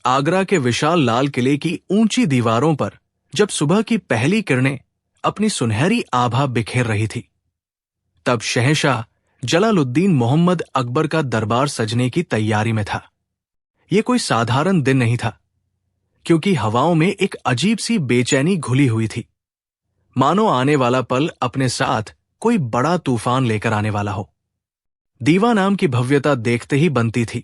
आगरा के विशाल लाल किले की ऊंची दीवारों पर जब सुबह की पहली किरणें अपनी सुनहरी आभा बिखेर रही थी, तब शहंशाह जलालुद्दीन मोहम्मद अकबर का दरबार सजने की तैयारी में था। यह कोई साधारण दिन नहीं था, क्योंकि हवाओं में एक अजीब सी बेचैनी घुली हुई थी, मानो आने वाला पल अपने साथ कोई बड़ा तूफान लेकर आने वाला हो। दीवा नाम की भव्यता देखते ही बनती थी।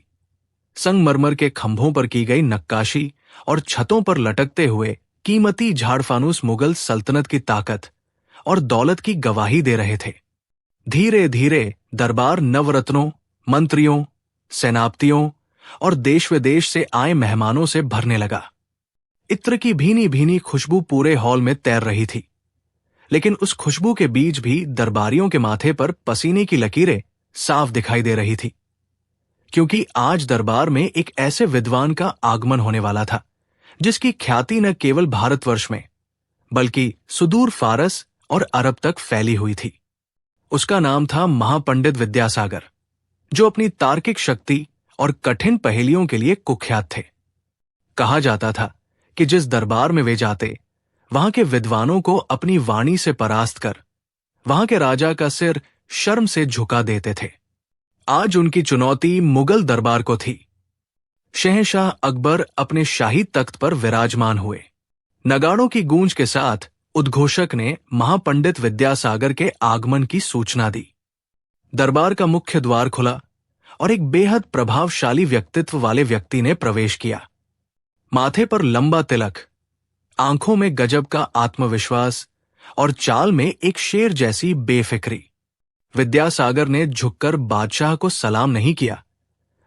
संगमरमर के खंभों पर की गई नक्काशी और छतों पर लटकते हुए कीमती झाड़फानूस मुगल सल्तनत की ताकत और दौलत की गवाही दे रहे थे। धीरे धीरे दरबार नवरत्नों, मंत्रियों, सेनापतियों और देश विदेश से आए मेहमानों से भरने लगा। इत्र की भीनी भीनी खुशबू पूरे हॉल में तैर रही थी, लेकिन उस खुशबू के बीच भी दरबारियों के माथे पर पसीने की लकीरें साफ दिखाई दे रही थी, क्योंकि आज दरबार में एक ऐसे विद्वान का आगमन होने वाला था जिसकी ख्याति न केवल भारतवर्ष में बल्कि सुदूर फारस और अरब तक फैली हुई थी। उसका नाम था महापंडित विद्यासागर, जो अपनी तार्किक शक्ति और कठिन पहेलियों के लिए कुख्यात थे। कहा जाता था कि जिस दरबार में वे जाते, वहां के विद्वानों को अपनी वाणी से परास्त कर वहां के राजा का सिर शर्म से झुका देते थे। आज उनकी चुनौती मुगल दरबार को थी। शहंशाह अकबर अपने शाही तख्त पर विराजमान हुए। नगाड़ों की गूंज के साथ उद्घोषक ने महापंडित विद्यासागर के आगमन की सूचना दी। दरबार का मुख्य द्वार खुला और एक बेहद प्रभावशाली व्यक्तित्व वाले व्यक्ति ने प्रवेश किया। माथे पर लंबा तिलक, आंखों में गजब का आत्मविश्वास और चाल में एक शेर जैसी बेफिक्री। विद्यासागर ने झुककर बादशाह को सलाम नहीं किया,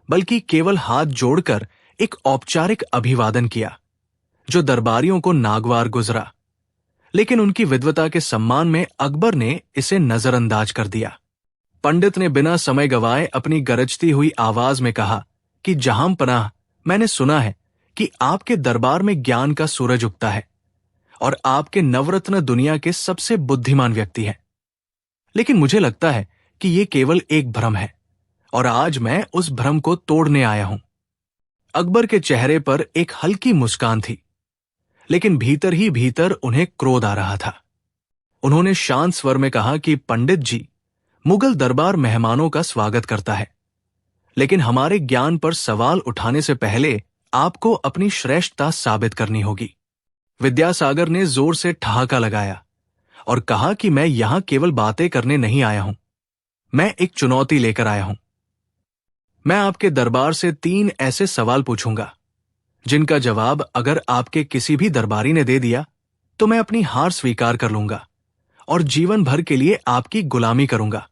बल्कि केवल हाथ जोड़कर एक औपचारिक अभिवादन किया, जो दरबारियों को नागवार गुजरा। लेकिन उनकी विद्वता के सम्मान में अकबर ने इसे नजरअंदाज कर दिया। पंडित ने बिना समय गवाए अपनी गरजती हुई आवाज में कहा कि जहां पनाह, मैंने सुना है कि आपके दरबार में ज्ञान का सूरज उगता है और आपके नवरत्न दुनिया के सबसे बुद्धिमान व्यक्ति हैं। लेकिन मुझे लगता है कि यह केवल एक भ्रम है और आज मैं उस भ्रम को तोड़ने आया हूं। अकबर के चेहरे पर एक हल्की मुस्कान थी, लेकिन भीतर ही भीतर उन्हें क्रोध आ रहा था। उन्होंने शांत स्वर में कहा कि पंडित जी, मुगल दरबार मेहमानों का स्वागत करता है, लेकिन हमारे ज्ञान पर सवाल उठाने से पहले आपको अपनी श्रेष्ठता साबित करनी होगी। विद्यासागर ने जोर से ठहाका लगाया और कहा कि मैं यहां केवल बातें करने नहीं आया हूं, मैं एक चुनौती लेकर आया हूं। मैं आपके दरबार से 3 ऐसे सवाल पूछूंगा, जिनका जवाब अगर आपके किसी भी दरबारी ने दे दिया तो मैं अपनी हार स्वीकार कर लूंगा और जीवन भर के लिए आपकी गुलामी करूंगा।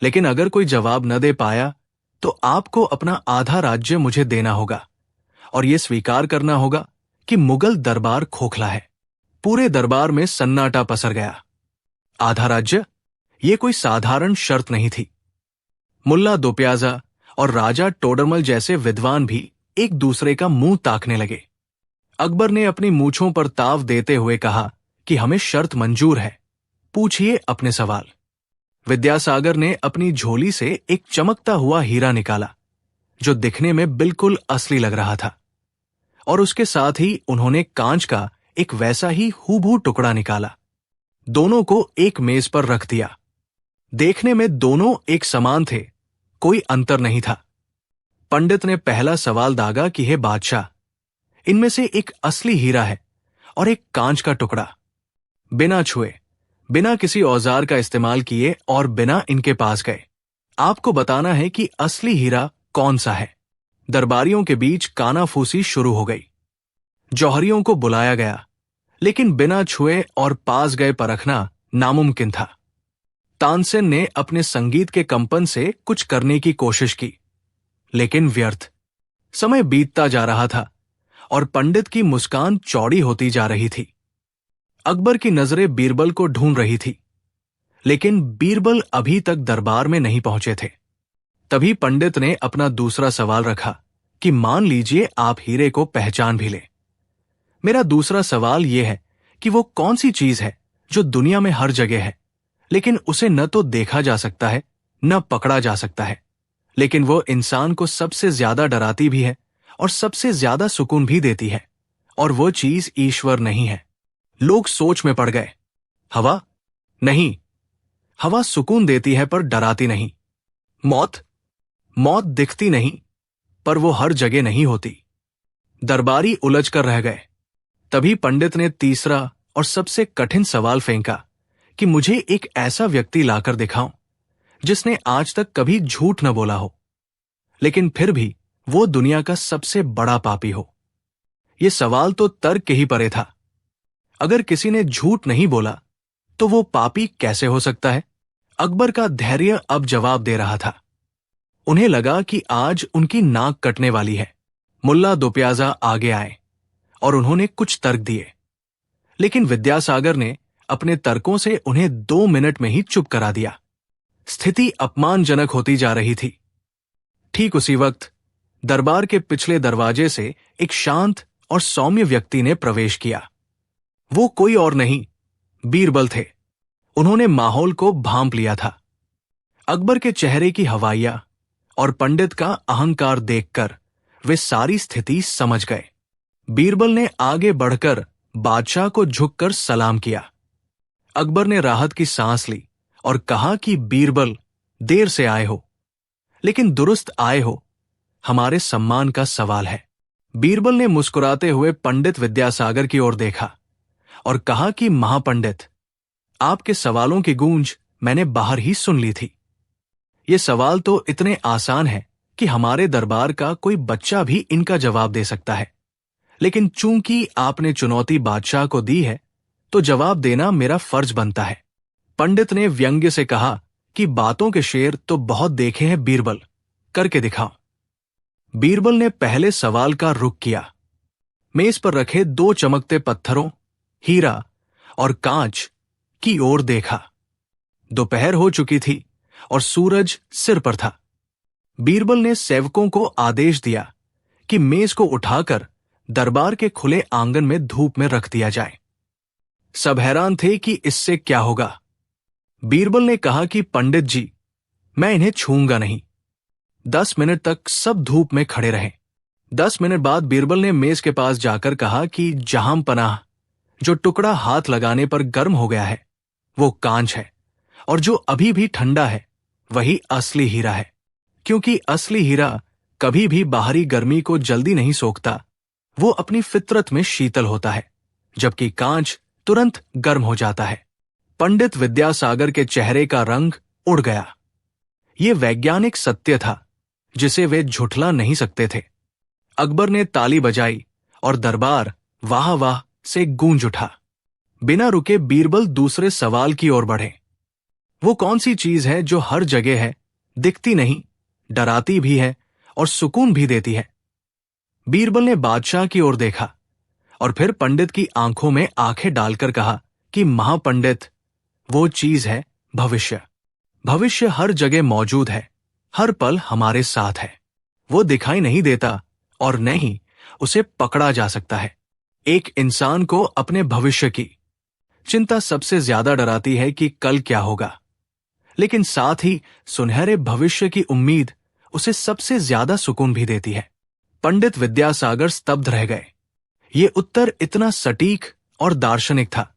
लेकिन अगर कोई जवाब न दे पाया तो आपको अपना आधा राज्य मुझे देना होगा और यह स्वीकार करना होगा कि मुगल दरबार खोखला है। पूरे दरबार में सन्नाटा पसर गया। आधा राज्य, यह कोई साधारण शर्त नहीं थी। मुल्ला दोप्याजा और राजा टोडरमल जैसे विद्वान भी एक दूसरे का मुंह ताकने लगे। अकबर ने अपनी मूंछों पर ताव देते हुए कहा कि हमें शर्त मंजूर है, पूछिए अपने सवाल। विद्यासागर ने अपनी झोली से एक चमकता हुआ हीरा निकाला, जो दिखने में बिल्कुल असली लग रहा था, और उसके साथ ही उन्होंने कांच का एक वैसा ही हूबहू टुकड़ा निकाला। दोनों को एक मेज पर रख दिया। देखने में दोनों एक समान थे, कोई अंतर नहीं था। पंडित ने पहला सवाल दागा कि हे बादशाह, इनमें से एक असली हीरा है और एक कांच का टुकड़ा। बिना छुए, बिना किसी औजार का इस्तेमाल किए और बिना इनके पास गए, आपको बताना है कि असली हीरा कौन सा है। दरबारियों के बीच कानाफूसी शुरू हो गई। जौहरियों को बुलाया गया, लेकिन बिना छुए और पास गए परखना नामुमकिन था। तानसेन ने अपने संगीत के कंपन से कुछ करने की कोशिश की, लेकिन व्यर्थ। समय बीतता जा रहा था और पंडित की मुस्कान चौड़ी होती जा रही थी। अकबर की नजरें बीरबल को ढूंढ रही थी, लेकिन बीरबल अभी तक दरबार में नहीं पहुंचे थे। तभी पंडित ने अपना दूसरा सवाल रखा कि मान लीजिए आप हीरे को पहचान भी ले। मेरा दूसरा सवाल यह है कि वो कौन सी चीज है जो दुनिया में हर जगह है, लेकिन उसे न तो देखा जा सकता है न पकड़ा जा सकता है, लेकिन वो इंसान को सबसे ज्यादा डराती भी है और सबसे ज्यादा सुकून भी देती है, और वो चीज ईश्वर नहीं है। लोग सोच में पड़ गए। हवा? नहीं, हवा सुकून देती है पर डराती नहीं। मौत? मौत दिखती नहीं, पर वो हर जगह नहीं होती। दरबारी उलझ कर रह गए। तभी पंडित ने तीसरा और सबसे कठिन सवाल फेंका कि मुझे एक ऐसा व्यक्ति लाकर दिखाओ जिसने आज तक कभी झूठ न बोला हो, लेकिन फिर भी वो दुनिया का सबसे बड़ा पापी हो। यह सवाल तो तर्क के ही परे था। अगर किसी ने झूठ नहीं बोला तो वो पापी कैसे हो सकता है? अकबर का धैर्य अब जवाब दे रहा था। उन्हें लगा कि आज उनकी नाक कटने वाली है। मुल्ला दुप्याजा आगे आए और उन्होंने कुछ तर्क दिए, लेकिन विद्यासागर ने अपने तर्कों से उन्हें 2 मिनट में ही चुप करा दिया। स्थिति अपमानजनक होती जा रही थी। ठीक उसी वक्त दरबार के पिछले दरवाजे से एक शांत और सौम्य व्यक्ति ने प्रवेश किया। वो कोई और नहीं, बीरबल थे। उन्होंने माहौल को भांप लिया था। अकबर के चेहरे की हवाइया और पंडित का अहंकार देखकर वे सारी स्थिति समझ गए। बीरबल ने आगे बढ़कर बादशाह को झुककर सलाम किया। अकबर ने राहत की सांस ली और कहा कि बीरबल, देर से आए हो, लेकिन दुरुस्त आए हो। हमारे सम्मान का सवाल है। बीरबल ने मुस्कुराते हुए पंडित विद्यासागर की ओर देखा और कहा कि महापंडित, आपके सवालों की गूंज मैंने बाहर ही सुन ली थी। ये सवाल तो इतने आसान है कि हमारे दरबार का कोई बच्चा भी इनका जवाब दे सकता है, लेकिन चूंकि आपने चुनौती बादशाह को दी है तो जवाब देना मेरा फर्ज बनता है। पंडित ने व्यंग्य से कहा कि बातों के शेर तो बहुत देखे हैं बीरबल, करके दिखाओ। बीरबल ने पहले सवाल का रुख किया। मेज पर रखे 2 चमकते पत्थरों, हीरा और कांच की ओर देखा। दोपहर हो चुकी थी और सूरज सिर पर था। बीरबल ने सेवकों को आदेश दिया कि मेज को उठाकर दरबार के खुले आंगन में धूप में रख दिया जाए। सब हैरान थे कि इससे क्या होगा। बीरबल ने कहा कि पंडित जी, मैं इन्हें छूंगा नहीं। 10 मिनट तक सब धूप में खड़े रहे। 10 मिनट बाद बीरबल ने मेज के पास जाकर कहा कि जहां पनाह, जो टुकड़ा हाथ लगाने पर गर्म हो गया है वो कांच है, और जो अभी भी ठंडा है वही असली हीरा है। क्योंकि असली हीरा कभी भी बाहरी गर्मी को जल्दी नहीं सोखता, वो अपनी फितरत में शीतल होता है, जबकि कांच तुरंत गर्म हो जाता है। पंडित विद्यासागर के चेहरे का रंग उड़ गया। ये वैज्ञानिक सत्य था जिसे वे झुठला नहीं सकते थे। अकबर ने ताली बजाई और दरबार वाह वाह से गूंज उठा। बिना रुके बीरबल दूसरे सवाल की ओर बढ़े। वो कौन सी चीज है जो हर जगह है, दिखती नहीं, डराती भी है और सुकून भी देती है? बीरबल ने बादशाह की ओर देखा और फिर पंडित की आंखों में आंखें डालकर कहा कि महापंडित, वो चीज है भविष्य। भविष्य हर जगह मौजूद है, हर पल हमारे साथ है। वो दिखाई नहीं देता और न ही उसे पकड़ा जा सकता है। एक इंसान को अपने भविष्य की चिंता सबसे ज्यादा डराती है कि कल क्या होगा, लेकिन साथ ही सुनहरे भविष्य की उम्मीद उसे सबसे ज्यादा सुकून भी देती है। पंडित विद्यासागर स्तब्ध रह गए। ये उत्तर इतना सटीक और दार्शनिक था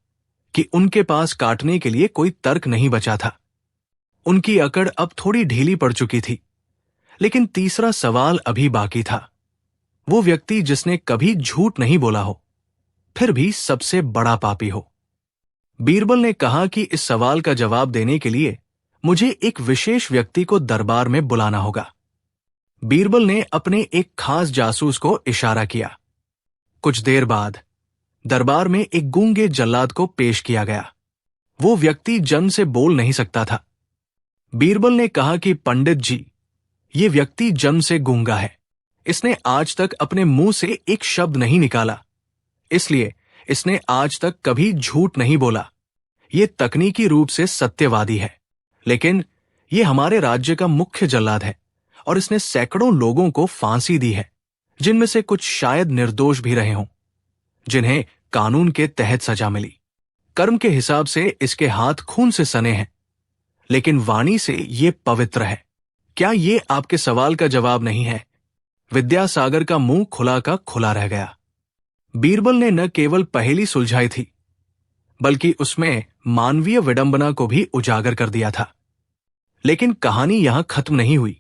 कि उनके पास काटने के लिए कोई तर्क नहीं बचा था। उनकी अकड़ अब थोड़ी ढीली पड़ चुकी थी, लेकिन तीसरा सवाल अभी बाकी था। वो व्यक्ति जिसने कभी झूठ नहीं बोला हो, फिर भी सबसे बड़ा पापी हो। बीरबल ने कहा कि इस सवाल का जवाब देने के लिए मुझे एक विशेष व्यक्ति को दरबार में बुलाना होगा। बीरबल ने अपने एक खास जासूस को इशारा किया। कुछ देर बाद दरबार में एक गूंगे जल्लाद को पेश किया गया। वो व्यक्ति जन्म से बोल नहीं सकता था। बीरबल ने कहा कि पंडित जी, ये व्यक्ति जन्म से गूंगा है। इसने आज तक अपने मुंह से एक शब्द नहीं निकाला, इसलिए इसने आज तक कभी झूठ नहीं बोला। ये तकनीकी रूप से सत्यवादी है, लेकिन ये हमारे राज्य का मुख्य जल्लाद है और इसने सैकड़ों लोगों को फांसी दी है, जिनमें से कुछ शायद निर्दोष भी रहे हों, जिन्हें कानून के तहत सजा मिली। कर्म के हिसाब से इसके हाथ खून से सने हैं, लेकिन वाणी से ये पवित्र है। क्या ये आपके सवाल का जवाब नहीं है? विद्यासागर का मुंह खुला का खुला रह गया। बीरबल ने न केवल पहेली सुलझाई थी, बल्कि उसमें मानवीय विडंबना को भी उजागर कर दिया था। लेकिन कहानी यहां खत्म नहीं हुई।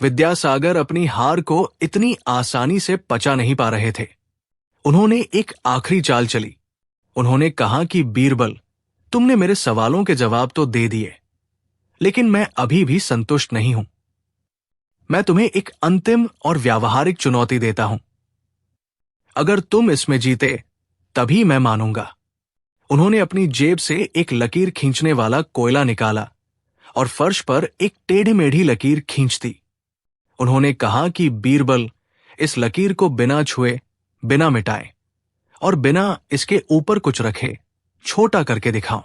विद्यासागर अपनी हार को इतनी आसानी से पचा नहीं पा रहे थे। उन्होंने एक आखिरी चाल चली। उन्होंने कहा कि बीरबल, तुमने मेरे सवालों के जवाब तो दे दिए, लेकिन मैं अभी भी संतुष्ट नहीं हूं। मैं तुम्हें एक अंतिम और व्यावहारिक चुनौती देता हूं। अगर तुम इसमें जीते तभी मैं मानूंगा। उन्होंने अपनी जेब से एक लकीर खींचने वाला कोयला निकाला और फर्श पर एक टेढ़ी मेढ़ी लकीर खींच दी। उन्होंने कहा कि बीरबल, इस लकीर को बिना छुए, बिना मिटाए और बिना इसके ऊपर कुछ रखे छोटा करके दिखाओ।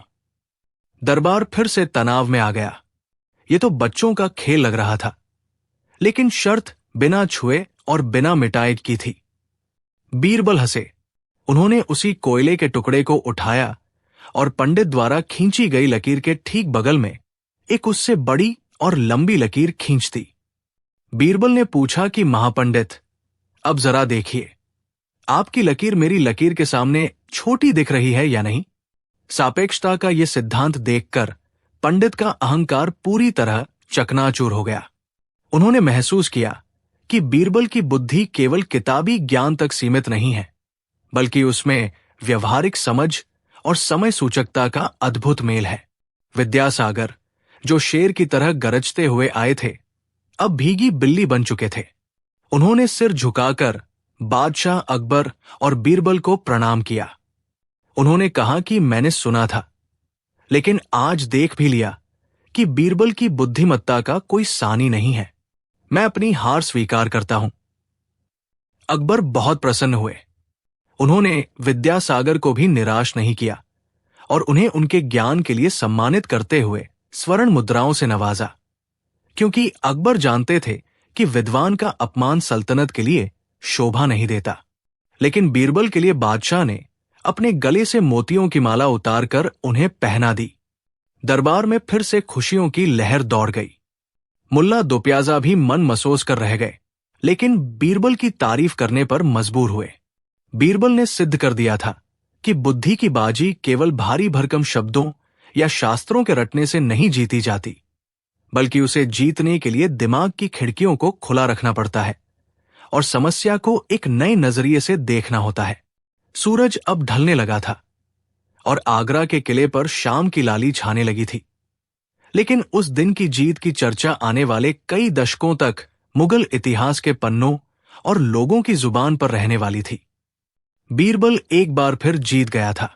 दरबार फिर से तनाव में आ गया। ये तो बच्चों का खेल लग रहा था, लेकिन शर्त बिना छुए और बिना मिटाए की थी। बीरबल हंसे। उन्होंने उसी कोयले के टुकड़े को उठाया और पंडित द्वारा खींची गई लकीर के ठीक बगल में एक उससे बड़ी और लंबी लकीर खींच दी। बीरबल ने पूछा कि महापंडित, अब जरा देखिए, आपकी लकीर मेरी लकीर के सामने छोटी दिख रही है या नहीं? सापेक्षता का यह सिद्धांत देखकर पंडित का अहंकार पूरी तरह चकनाचूर हो गया। उन्होंने महसूस किया कि बीरबल की बुद्धि केवल किताबी ज्ञान तक सीमित नहीं है, बल्कि उसमें व्यवहारिक समझ और समय सूचकता का अद्भुत मेल है। विद्यासागर, जो शेर की तरह गरजते हुए आए थे, अब भीगी बिल्ली बन चुके थे। उन्होंने सिर झुकाकर बादशाह अकबर और बीरबल को प्रणाम किया। उन्होंने कहा कि मैंने सुना था, लेकिन आज देख भी लिया कि बीरबल की बुद्धिमत्ता का कोई सानी नहीं है। मैं अपनी हार स्वीकार करता हूं। अकबर बहुत प्रसन्न हुए। उन्होंने विद्यासागर को भी निराश नहीं किया और उन्हें उनके ज्ञान के लिए सम्मानित करते हुए स्वर्ण मुद्राओं से नवाजा, क्योंकि अकबर जानते थे कि विद्वान का अपमान सल्तनत के लिए शोभा नहीं देता। लेकिन बीरबल के लिए बादशाह ने अपने गले से मोतियों की माला उतारकर उन्हें पहना दी। दरबार में फिर से खुशियों की लहर दौड़ गई। मुल्ला दोप्याजा भी मन मसोस कर रह गए, लेकिन बीरबल की तारीफ करने पर मजबूर हुए। बीरबल ने सिद्ध कर दिया था कि बुद्धि की बाजी केवल भारी भरकम शब्दों या शास्त्रों के रटने से नहीं जीती जाती, बल्कि उसे जीतने के लिए दिमाग की खिड़कियों को खुला रखना पड़ता है और समस्या को एक नए नजरिए से देखना होता है। सूरज अब ढलने लगा था और आगरा के किले पर शाम की लाली छाने लगी थी। लेकिन उस दिन की जीत की चर्चा आने वाले कई दशकों तक मुगल इतिहास के पन्नों और लोगों की जुबान पर रहने वाली थी। बीरबल एक बार फिर जीत गया था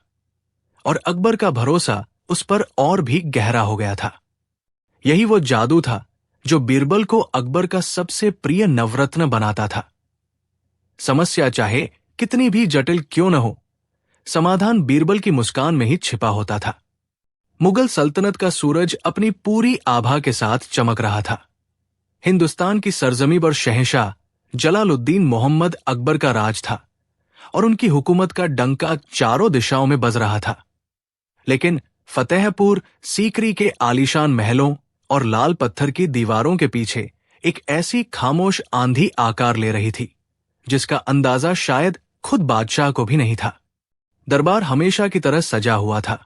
और अकबर का भरोसा उस पर और भी गहरा हो गया था। यही वो जादू था जो बीरबल को अकबर का सबसे प्रिय नवरत्न बनाता था। समस्या चाहे कितनी भी जटिल क्यों न हो, समाधान बीरबल की मुस्कान में ही छिपा होता था। मुगल सल्तनत का सूरज अपनी पूरी आभा के साथ चमक रहा था। हिंदुस्तान की सरजमी पर शहंशाह जलालुद्दीन मोहम्मद अकबर का राज था और उनकी हुकूमत का डंका चारों दिशाओं में बज रहा था। लेकिन फतेहपुर सीकरी के आलीशान महलों और लाल पत्थर की दीवारों के पीछे एक ऐसी खामोश आंधी आकार ले रही थी जिसका अंदाजा शायद खुद बादशाह को भी नहीं था। दरबार हमेशा की तरह सजा हुआ था।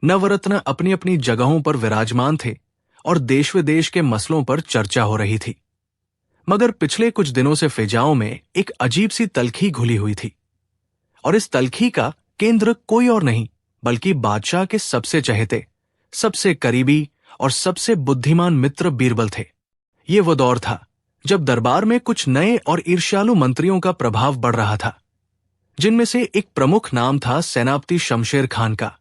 नवरत्न अपनी अपनी जगहों पर विराजमान थे और देश विदेश के मसलों पर चर्चा हो रही थी। मगर पिछले कुछ दिनों से फिजाओं में एक अजीब सी तल्खी घुली हुई थी और इस तल्खी का केंद्र कोई और नहीं बल्कि बादशाह के सबसे चहेते, सबसे करीबी और सबसे बुद्धिमान मित्र बीरबल थे। ये वो दौर था जब दरबार में कुछ नए और ईर्ष्यालु मंत्रियों का प्रभाव बढ़ रहा था, जिनमें से एक प्रमुख नाम था सेनापति शमशेर खान का,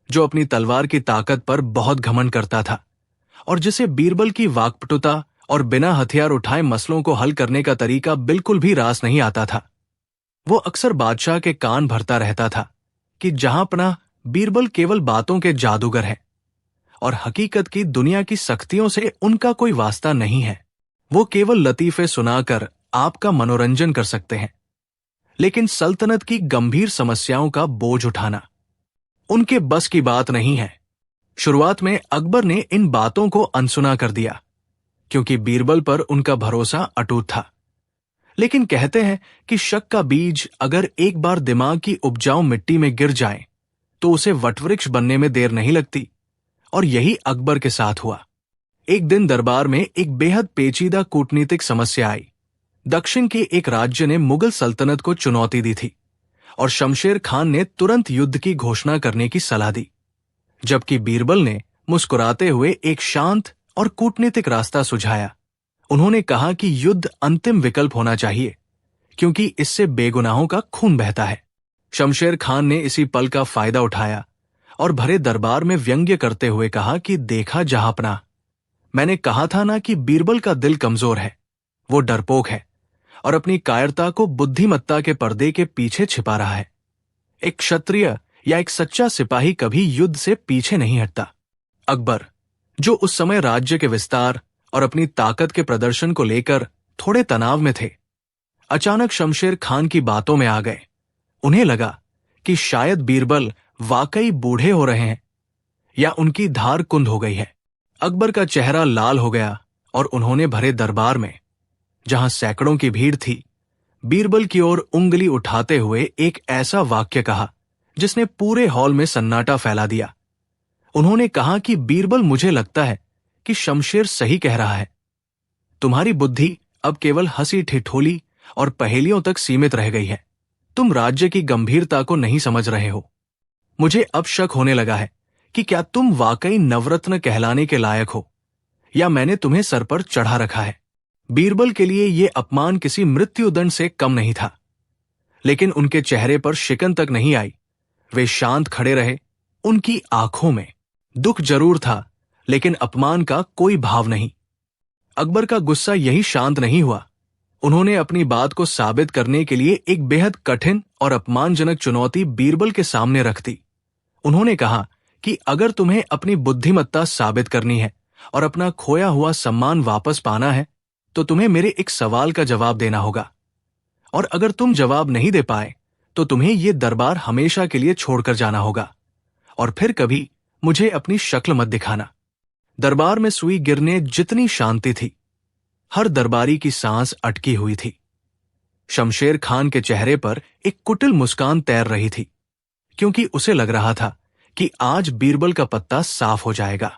जो अपनी तलवार की ताकत पर बहुत घमंड करता था और जिसे बीरबल की वाक्पटुता और बिना हथियार उठाए मसलों को हल करने का तरीका बिल्कुल भी रास नहीं आता था। वो अक्सर बादशाह के कान भरता रहता था कि जहां पनाह बीरबल केवल बातों के जादूगर हैं और हकीकत की दुनिया की सख्तियों से उनका कोई वास्ता नहीं है। वो केवल लतीफे सुनाकर आपका मनोरंजन कर सकते हैं, लेकिन सल्तनत की गंभीर समस्याओं का बोझ उठाना उनके बस की बात नहीं है। शुरुआत में अकबर ने इन बातों को अनसुना कर दिया क्योंकि बीरबल पर उनका भरोसा अटूट था। लेकिन कहते हैं कि शक का बीज अगर एक बार दिमाग की उपजाऊ मिट्टी में गिर जाए तो उसे वटवृक्ष बनने में देर नहीं लगती। और यही अकबर के साथ हुआ। एक दिन दरबार में एक बेहद पेचीदा कूटनीतिक समस्या आई। दक्षिण के एक राज्य ने मुगल सल्तनत को चुनौती दी थी और शमशेर खान ने तुरंत युद्ध की घोषणा करने की सलाह दी, जबकि बीरबल ने मुस्कुराते हुए एक शांत और कूटनीतिक रास्ता सुझाया। उन्होंने कहा कि युद्ध अंतिम विकल्प होना चाहिए, क्योंकि इससे बेगुनाहों का खून बहता है। शमशेर खान ने इसी पल का फायदा उठाया और भरे दरबार में व्यंग्य करते हुए कहा कि देखा जहांपनाह, मैंने कहा था ना कि बीरबल का दिल कमजोर है, वो डरपोक है और अपनी कायरता को बुद्धिमत्ता के पर्दे के पीछे छिपा रहा है। एक क्षत्रिय या एक सच्चा सिपाही कभी युद्ध से पीछे नहीं हटता। अकबर, जो उस समय राज्य के विस्तार और अपनी ताकत के प्रदर्शन को लेकर थोड़े तनाव में थे, अचानक शमशेर खान की बातों में आ गए। उन्हें लगा कि शायद बीरबल वाकई बूढ़े हो रहे हैं या उनकी धार कुंद हो गई है। अकबर का चेहरा लाल हो गया और उन्होंने भरे दरबार में, जहां सैकड़ों की भीड़ थी, बीरबल की ओर उंगली उठाते हुए एक ऐसा वाक्य कहा जिसने पूरे हॉल में सन्नाटा फैला दिया। उन्होंने कहा कि बीरबल, मुझे लगता है कि शमशेर सही कह रहा है। तुम्हारी बुद्धि अब केवल हंसी ठिठोली और पहेलियों तक सीमित रह गई है। तुम राज्य की गंभीरता को नहीं समझ रहे हो। मुझे अब शक होने लगा है कि क्या तुम वाकई नवरत्न कहलाने के लायक हो या मैंने तुम्हें सर पर चढ़ा रखा है। बीरबल के लिए यह अपमान किसी मृत्युदंड से कम नहीं था, लेकिन उनके चेहरे पर शिकन तक नहीं आई। वे शांत खड़े रहे। उनकी आंखों में दुख जरूर था, लेकिन अपमान का कोई भाव नहीं। अकबर का गुस्सा यही शांत नहीं हुआ। उन्होंने अपनी बात को साबित करने के लिए एक बेहद कठिन और अपमानजनक चुनौती बीरबल के सामने रख दी। उन्होंने कहा कि अगर तुम्हें अपनी बुद्धिमत्ता साबित करनी है और अपना खोया हुआ सम्मान वापस पाना है, तो तुम्हें मेरे एक सवाल का जवाब देना होगा। और अगर तुम जवाब नहीं दे पाए तो तुम्हें यह दरबार हमेशा के लिए छोड़कर जाना होगा और फिर कभी मुझे अपनी शक्ल मत दिखाना। दरबार में सुई गिरने जितनी शांति थी, हर दरबारी की सांस अटकी हुई थी। शमशेर खान के चेहरे पर एक कुटिल मुस्कान तैर रही थी, क्योंकि उसे लग रहा था कि आज बीरबल का पत्ता साफ हो जाएगा।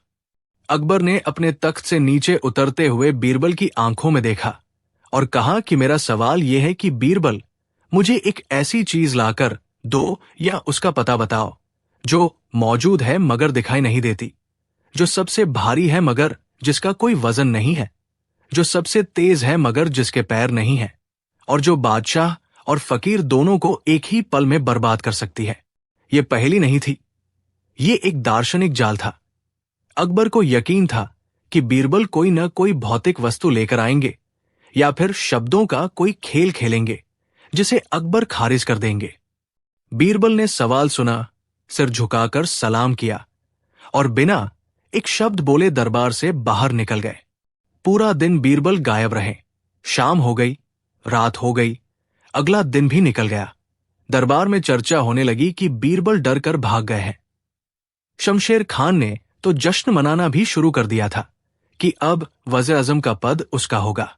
अकबर ने अपने तख्त से नीचे उतरते हुए बीरबल की आंखों में देखा और कहा कि मेरा सवाल यह है कि बीरबल, मुझे एक ऐसी चीज लाकर दो या उसका पता बताओ जो मौजूद है मगर दिखाई नहीं देती, जो सबसे भारी है मगर जिसका कोई वजन नहीं है, जो सबसे तेज है मगर जिसके पैर नहीं है, और जो बादशाह और फकीर दोनों को एक ही पल में बर्बाद कर सकती है। ये पहेली नहीं थी, ये एक दार्शनिक जाल था। अकबर को यकीन था कि बीरबल कोई न कोई भौतिक वस्तु लेकर आएंगे या फिर शब्दों का कोई खेल खेलेंगे जिसे अकबर खारिज कर देंगे। बीरबल ने सवाल सुना, सिर झुकाकर सलाम किया और बिना एक शब्द बोले दरबार से बाहर निकल गए। पूरा दिन बीरबल गायब रहे। शाम हो गई, रात हो गई, अगला दिन भी निकल गया। दरबार में चर्चा होने लगी कि बीरबल डर कर भाग गए हैं। शमशेर खान ने तो जश्न मनाना भी शुरू कर दिया था कि अब वज़ीर आज़म का पद उसका होगा।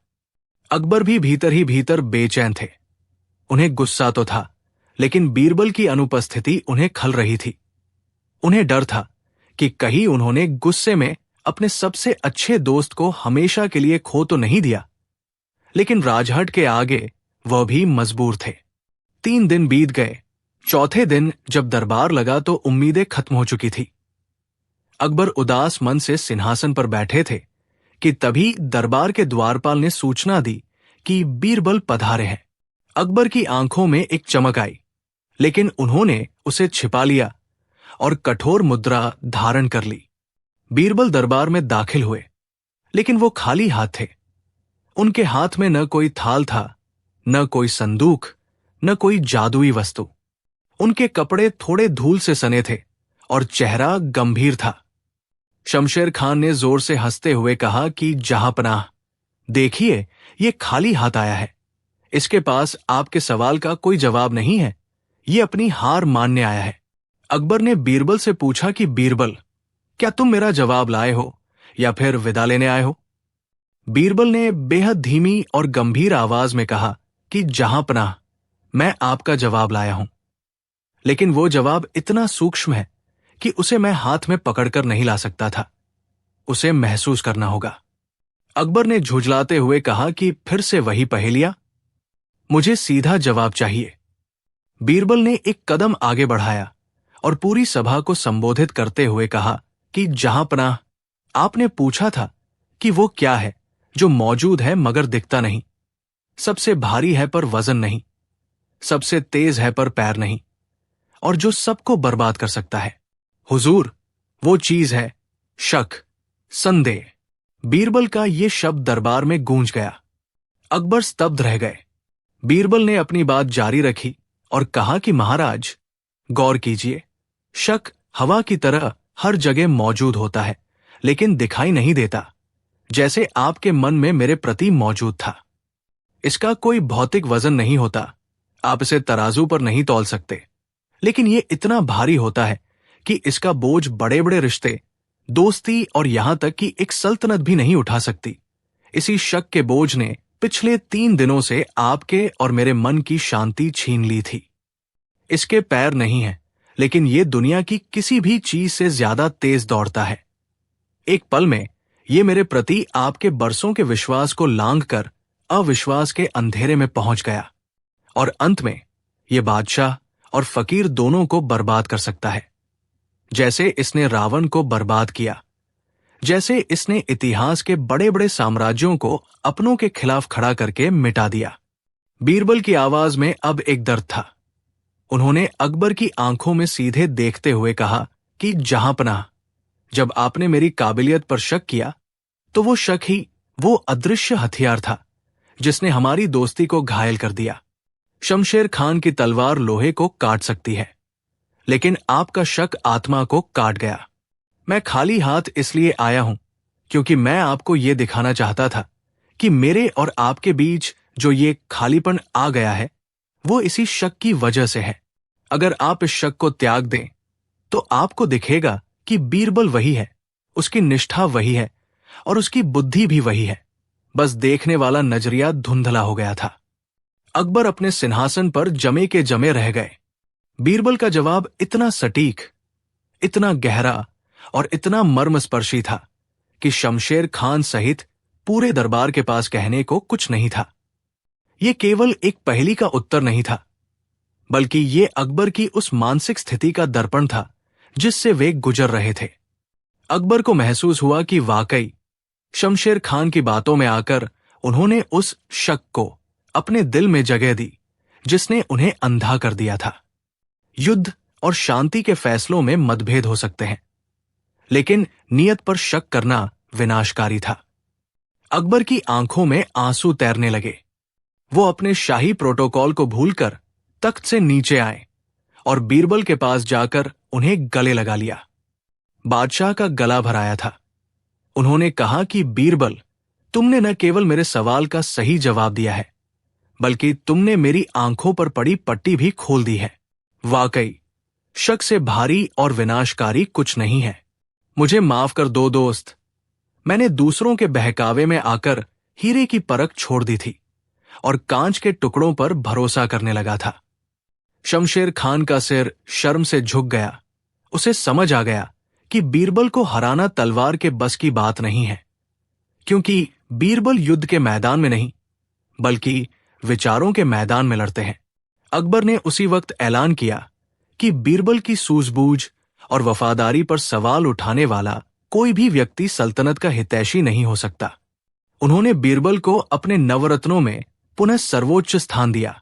अकबर भी भीतर ही भीतर बेचैन थे। उन्हें गुस्सा तो था, लेकिन बीरबल की अनुपस्थिति उन्हें खल रही थी। उन्हें डर था कि कहीं उन्होंने गुस्से में अपने सबसे अच्छे दोस्त को हमेशा के लिए खो तो नहीं दिया। लेकिन राजहट के आगे वह भी मजबूर थे। 3 दिन बीत गए। चौथे दिन जब दरबार लगा तो उम्मीदें खत्म हो चुकी थी। अकबर उदास मन से सिंहासन पर बैठे थे कि तभी दरबार के द्वारपाल ने सूचना दी कि बीरबल पधारे हैं। अकबर की आंखों में एक चमक आई, लेकिन उन्होंने उसे छिपा लिया और कठोर मुद्रा धारण कर ली। बीरबल दरबार में दाखिल हुए, लेकिन वो खाली हाथ थे। उनके हाथ में न कोई थाल था, न कोई संदूक, न कोई जादुई वस्तु। उनके कपड़े थोड़े धूल से सने थे और चेहरा गंभीर था। शमशेर खान ने जोर से हंसते हुए कहा कि जहांपनाह, देखिए ये खाली हाथ आया है। इसके पास आपके सवाल का कोई जवाब नहीं है। ये अपनी हार मानने आया है। अकबर ने बीरबल से पूछा कि बीरबल, क्या तुम मेरा जवाब लाए हो या फिर विदा लेने आए हो? बीरबल ने बेहद धीमी और गंभीर आवाज में कहा कि जहांपनाह, मैं आपका जवाब लाया हूं। लेकिन वो जवाब इतना सूक्ष्म है कि उसे मैं हाथ में पकड़कर नहीं ला सकता था। उसे महसूस करना होगा। अकबर ने झुंझलाते हुए कहा कि फिर से वही पहेलियां? मुझे सीधा जवाब चाहिए। बीरबल ने एक कदम आगे बढ़ाया और पूरी सभा को संबोधित करते हुए कहा कि जहांपनाह, आपने पूछा था कि वो क्या है जो मौजूद है मगर दिखता नहीं, सबसे भारी है पर वजन नहीं, सबसे तेज है पर पैर नहीं, और जो सबको बर्बाद कर सकता है। हुजूर, वो चीज है शक, संदेह। बीरबल का ये शब्द दरबार में गूंज गया। अकबर स्तब्ध रह गए। बीरबल ने अपनी बात जारी रखी और कहा कि महाराज, गौर कीजिए, शक हवा की तरह हर जगह मौजूद होता है, लेकिन दिखाई नहीं देता, जैसे आपके मन में मेरे प्रति मौजूद था। इसका कोई भौतिक वजन नहीं होता, आप इसे तराजू पर नहीं तौल सकते, लेकिन यह इतना भारी होता है कि इसका बोझ बड़े बड़े रिश्ते, दोस्ती और यहां तक कि एक सल्तनत भी नहीं उठा सकती। इसी शक के बोझ ने पिछले 3 दिनों से आपके और मेरे मन की शांति छीन ली थी। इसके पैर नहीं हैं, लेकिन ये दुनिया की किसी भी चीज से ज्यादा तेज दौड़ता है। एक पल में ये मेरे प्रति आपके बरसों के विश्वास को लांघकर अविश्वास के अंधेरे में पहुंच गया, और अंत में ये बादशाह और फकीर दोनों को बर्बाद कर सकता है, जैसे इसने रावण को बर्बाद किया, जैसे इसने इतिहास के बड़े बड़े साम्राज्यों को अपनों के खिलाफ खड़ा करके मिटा दिया। बीरबल की आवाज में अब एक दर्द था। उन्होंने अकबर की आंखों में सीधे देखते हुए कहा कि जहांपनाह, जब आपने मेरी काबिलियत पर शक किया, तो वो शक ही वो अदृश्य हथियार था जिसने हमारी दोस्ती को घायल कर दिया। शमशेर खान की तलवार लोहे को काट सकती है, लेकिन आपका शक आत्मा को काट गया। मैं खाली हाथ इसलिए आया हूं क्योंकि मैं आपको यह दिखाना चाहता था कि मेरे और आपके बीच जो ये खालीपन आ गया है, वो इसी शक की वजह से है। अगर आप इस शक को त्याग दें, तो आपको दिखेगा कि बीरबल वही है, उसकी निष्ठा वही है और उसकी बुद्धि भी वही है। बस देखने वाला नजरिया धुंधला हो गया था। अकबर अपने सिंहासन पर जमे के जमे रह गए। बीरबल का जवाब इतना सटीक, इतना गहरा और इतना मर्मस्पर्शी था कि शमशेर खान सहित पूरे दरबार के पास कहने को कुछ नहीं था। यह केवल एक पहेली का उत्तर नहीं था, बल्कि ये अकबर की उस मानसिक स्थिति का दर्पण था जिससे वे गुजर रहे थे। अकबर को महसूस हुआ कि वाकई शमशेर खान की बातों में आकर उन्होंने उस शक को अपने दिल में जगह दी जिसने उन्हें अंधा कर दिया था। युद्ध और शांति के फैसलों में मतभेद हो सकते हैं, लेकिन नियत पर शक करना विनाशकारी था। अकबर की आंखों में आंसू तैरने लगे। वो अपने शाही प्रोटोकॉल को भूलकर तख्त से नीचे आए और बीरबल के पास जाकर उन्हें गले लगा लिया। बादशाह का गला भराया था। उन्होंने कहा कि बीरबल, तुमने न केवल मेरे सवाल का सही जवाब दिया है, बल्कि तुमने मेरी आंखों पर पड़ी पट्टी भी खोल दी है। वाकई शक से भारी और विनाशकारी कुछ नहीं है। मुझे माफ कर दो दोस्त, मैंने दूसरों के बहकावे में आकर हीरे की परख छोड़ दी थी और कांच के टुकड़ों पर भरोसा करने लगा था। शमशेर खान का सिर शर्म से झुक गया। उसे समझ आ गया कि बीरबल को हराना तलवार के बस की बात नहीं है, क्योंकि बीरबल युद्ध के मैदान में नहीं, बल्कि विचारों के मैदान में लड़ते हैं। अकबर ने उसी वक्त ऐलान किया कि बीरबल की सूझबूझ और वफादारी पर सवाल उठाने वाला कोई भी व्यक्ति सल्तनत का हितैषी नहीं हो सकता। उन्होंने बीरबल को अपने नवरत्नों में पुनः सर्वोच्च स्थान दिया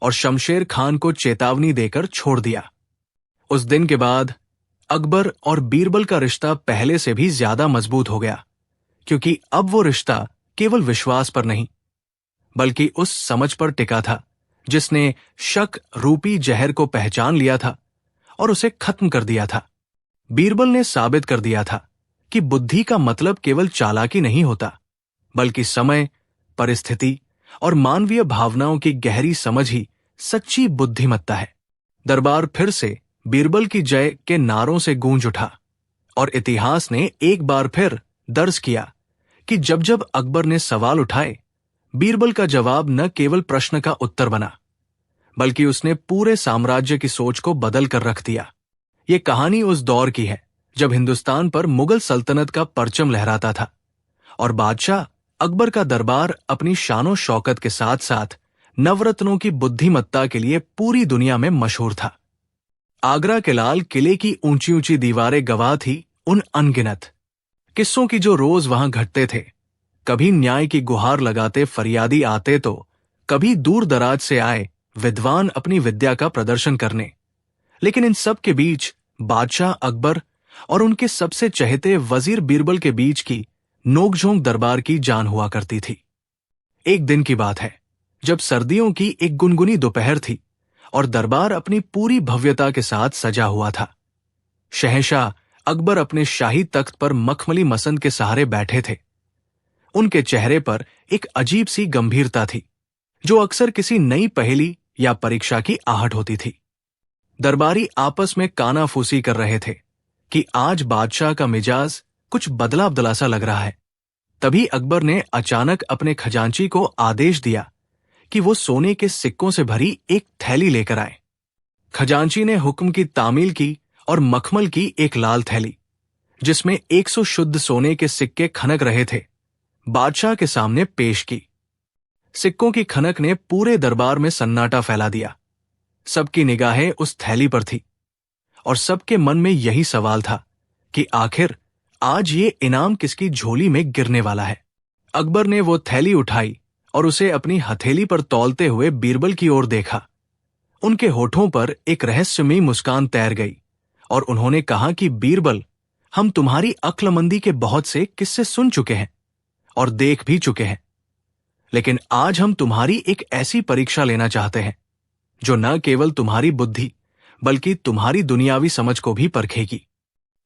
और शमशेर खान को चेतावनी देकर छोड़ दिया। उस दिन के बाद अकबर और बीरबल का रिश्ता पहले से भी ज्यादा मजबूत हो गया, क्योंकि अब वो रिश्ता केवल विश्वास पर नहीं, बल्कि उस समझ पर टिका था जिसने शक रूपी जहर को पहचान लिया था और उसे खत्म कर दिया था। बीरबल ने साबित कर दिया था कि बुद्धि का मतलब केवल चालाकी नहीं होता, बल्कि समय, परिस्थिति और मानवीय भावनाओं की गहरी समझ ही सच्ची बुद्धिमत्ता है। दरबार फिर से बीरबल की जय के नारों से गूंज उठा और इतिहास ने एक बार फिर दर्ज किया कि जब जब अकबर ने सवाल उठाए, बीरबल का जवाब न केवल प्रश्न का उत्तर बना, बल्कि उसने पूरे साम्राज्य की सोच को बदल कर रख दिया। ये कहानी उस दौर की है जब हिंदुस्तान पर मुगल सल्तनत का परचम लहराता था और बादशाह अकबर का दरबार अपनी शानो शौकत के साथ साथ नवरत्नों की बुद्धिमत्ता के लिए पूरी दुनिया में मशहूर था। आगरा के लाल किले की ऊंची ऊंची दीवारें गवाह थी उन अनगिनत किस्सों की जो रोज वहां घटते थे। कभी न्याय की गुहार लगाते फरियादी आते तो कभी दूर दराज से आए विद्वान अपनी विद्या का प्रदर्शन करने। लेकिन इन सब के बीच बादशाह अकबर और उनके सबसे चहेते वजीर बीरबल के बीच की नोकझोंक दरबार की जान हुआ करती थी। एक दिन की बात है जब सर्दियों की एक गुनगुनी दोपहर थी और दरबार अपनी पूरी भव्यता के साथ सजा हुआ था। शहंशाह अकबर अपने शाही तख्त पर मखमली मसंद के सहारे बैठे थे। उनके चेहरे पर एक अजीब सी गंभीरता थी जो अक्सर किसी नई पहेली या परीक्षा की आहट होती थी। दरबारी आपस में कानाफूसी कर रहे थे कि आज बादशाह का मिजाज कुछ बदला बदला सा लग रहा है। तभी अकबर ने अचानक अपने खजांची को आदेश दिया कि वो सोने के सिक्कों से भरी एक थैली लेकर आए। खजांची ने हुक्म की तामील की और मखमल की एक लाल थैली जिसमें 100 शुद्ध सोने के सिक्के खनक रहे थे बादशाह के सामने पेश की। सिक्कों की खनक ने पूरे दरबार में सन्नाटा फैला दिया। सबकी निगाहें उस थैली पर थी और सबके मन में यही सवाल था कि आखिर आज ये इनाम किसकी झोली में गिरने वाला है। अकबर ने वो थैली उठाई और उसे अपनी हथेली पर तौलते हुए बीरबल की ओर देखा। उनके होठों पर एक रहस्यमयी मुस्कान तैर गई और उन्होंने कहा कि बीरबल, हम तुम्हारी अक्लमंदी के बहुत से किस्से सुन चुके हैं और देख भी चुके हैं, लेकिन आज हम तुम्हारी एक ऐसी परीक्षा लेना चाहते हैं जो न केवल तुम्हारी बुद्धि बल्कि तुम्हारी दुनियावी समझ को भी परखेगी।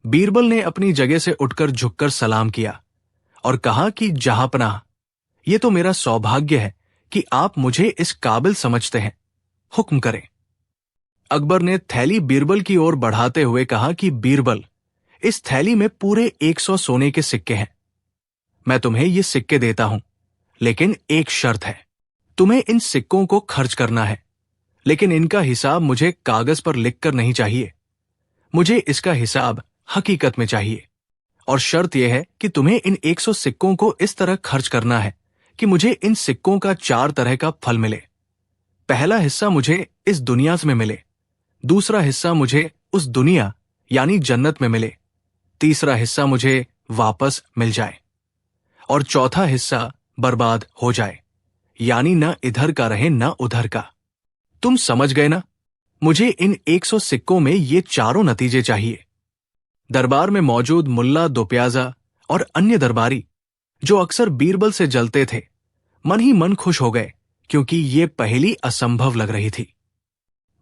बीरबल ने अपनी जगह से उठकर झुककर सलाम किया और कहा कि जहांपनाह, ये तो मेरा सौभाग्य है कि आप मुझे इस काबिल समझते हैं, हुक्म करें। अकबर ने थैली बीरबल की ओर बढ़ाते हुए कहा कि बीरबल, इस थैली में पूरे 100 सोने के सिक्के हैं। मैं तुम्हें ये सिक्के देता हूं, लेकिन एक शर्त है, तुम्हें इन सिक्कों को खर्च करना है, लेकिन इनका हिसाब मुझे कागज पर लिखकर नहीं चाहिए। मुझे इसका हिसाब हकीकत में चाहिए और शर्त यह है कि तुम्हें इन 100 सिक्कों को इस तरह खर्च करना है कि मुझे इन सिक्कों का 4 तरह का फल मिले। पहला हिस्सा मुझे इस दुनिया में मिले, दूसरा हिस्सा मुझे उस दुनिया यानी जन्नत में मिले, तीसरा हिस्सा मुझे वापस मिल जाए और चौथा हिस्सा बर्बाद हो जाए, यानी न इधर का रहे न उधर का। तुम समझ गए ना? मुझे इन 100 सिक्कों में ये चारों नतीजे चाहिए। दरबार में मौजूद मुल्ला दोप्याजा और अन्य दरबारी जो अक्सर बीरबल से जलते थे, मन ही मन खुश हो गए क्योंकि ये पहेली असंभव लग रही थी।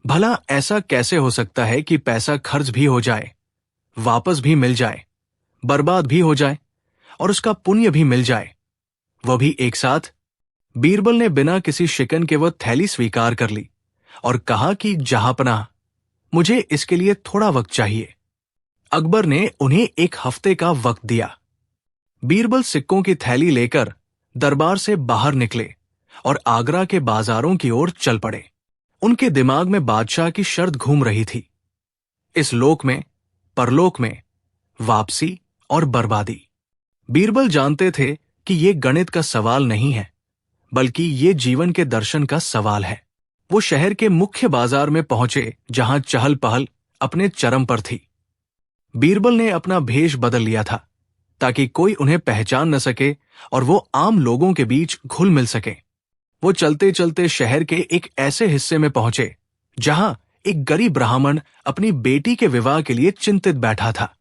भला ऐसा कैसे हो सकता है कि पैसा खर्च भी हो जाए, वापस भी मिल जाए, बर्बाद भी हो जाए और उसका पुण्य भी मिल जाए, वह भी एक साथ? बीरबल ने बिना किसी शिकन के वह थैली स्वीकार कर ली और कहा कि जहांपनाह, मुझे इसके लिए थोड़ा वक्त चाहिए। अकबर ने उन्हें 1 हफ्ते का वक्त दिया। बीरबल सिक्कों की थैली लेकर दरबार से बाहर निकले और आगरा के बाजारों की ओर चल पड़े। उनके दिमाग में बादशाह की शर्त घूम रही थी, इस लोक में, परलोक में, वापसी और बर्बादी। बीरबल जानते थे कि ये गणित का सवाल नहीं है, बल्कि ये जीवन के दर्शन का सवाल है। वो शहर के मुख्य बाजार में पहुंचे जहां चहल पहल अपने चरम पर थी। बीरबल ने अपना भेष बदल लिया था ताकि कोई उन्हें पहचान न सके और वो आम लोगों के बीच घुल मिल सके। वो चलते चलते शहर के एक ऐसे हिस्से में पहुंचे जहां एक गरीब ब्राह्मण अपनी बेटी के विवाह के लिए चिंतित बैठा था।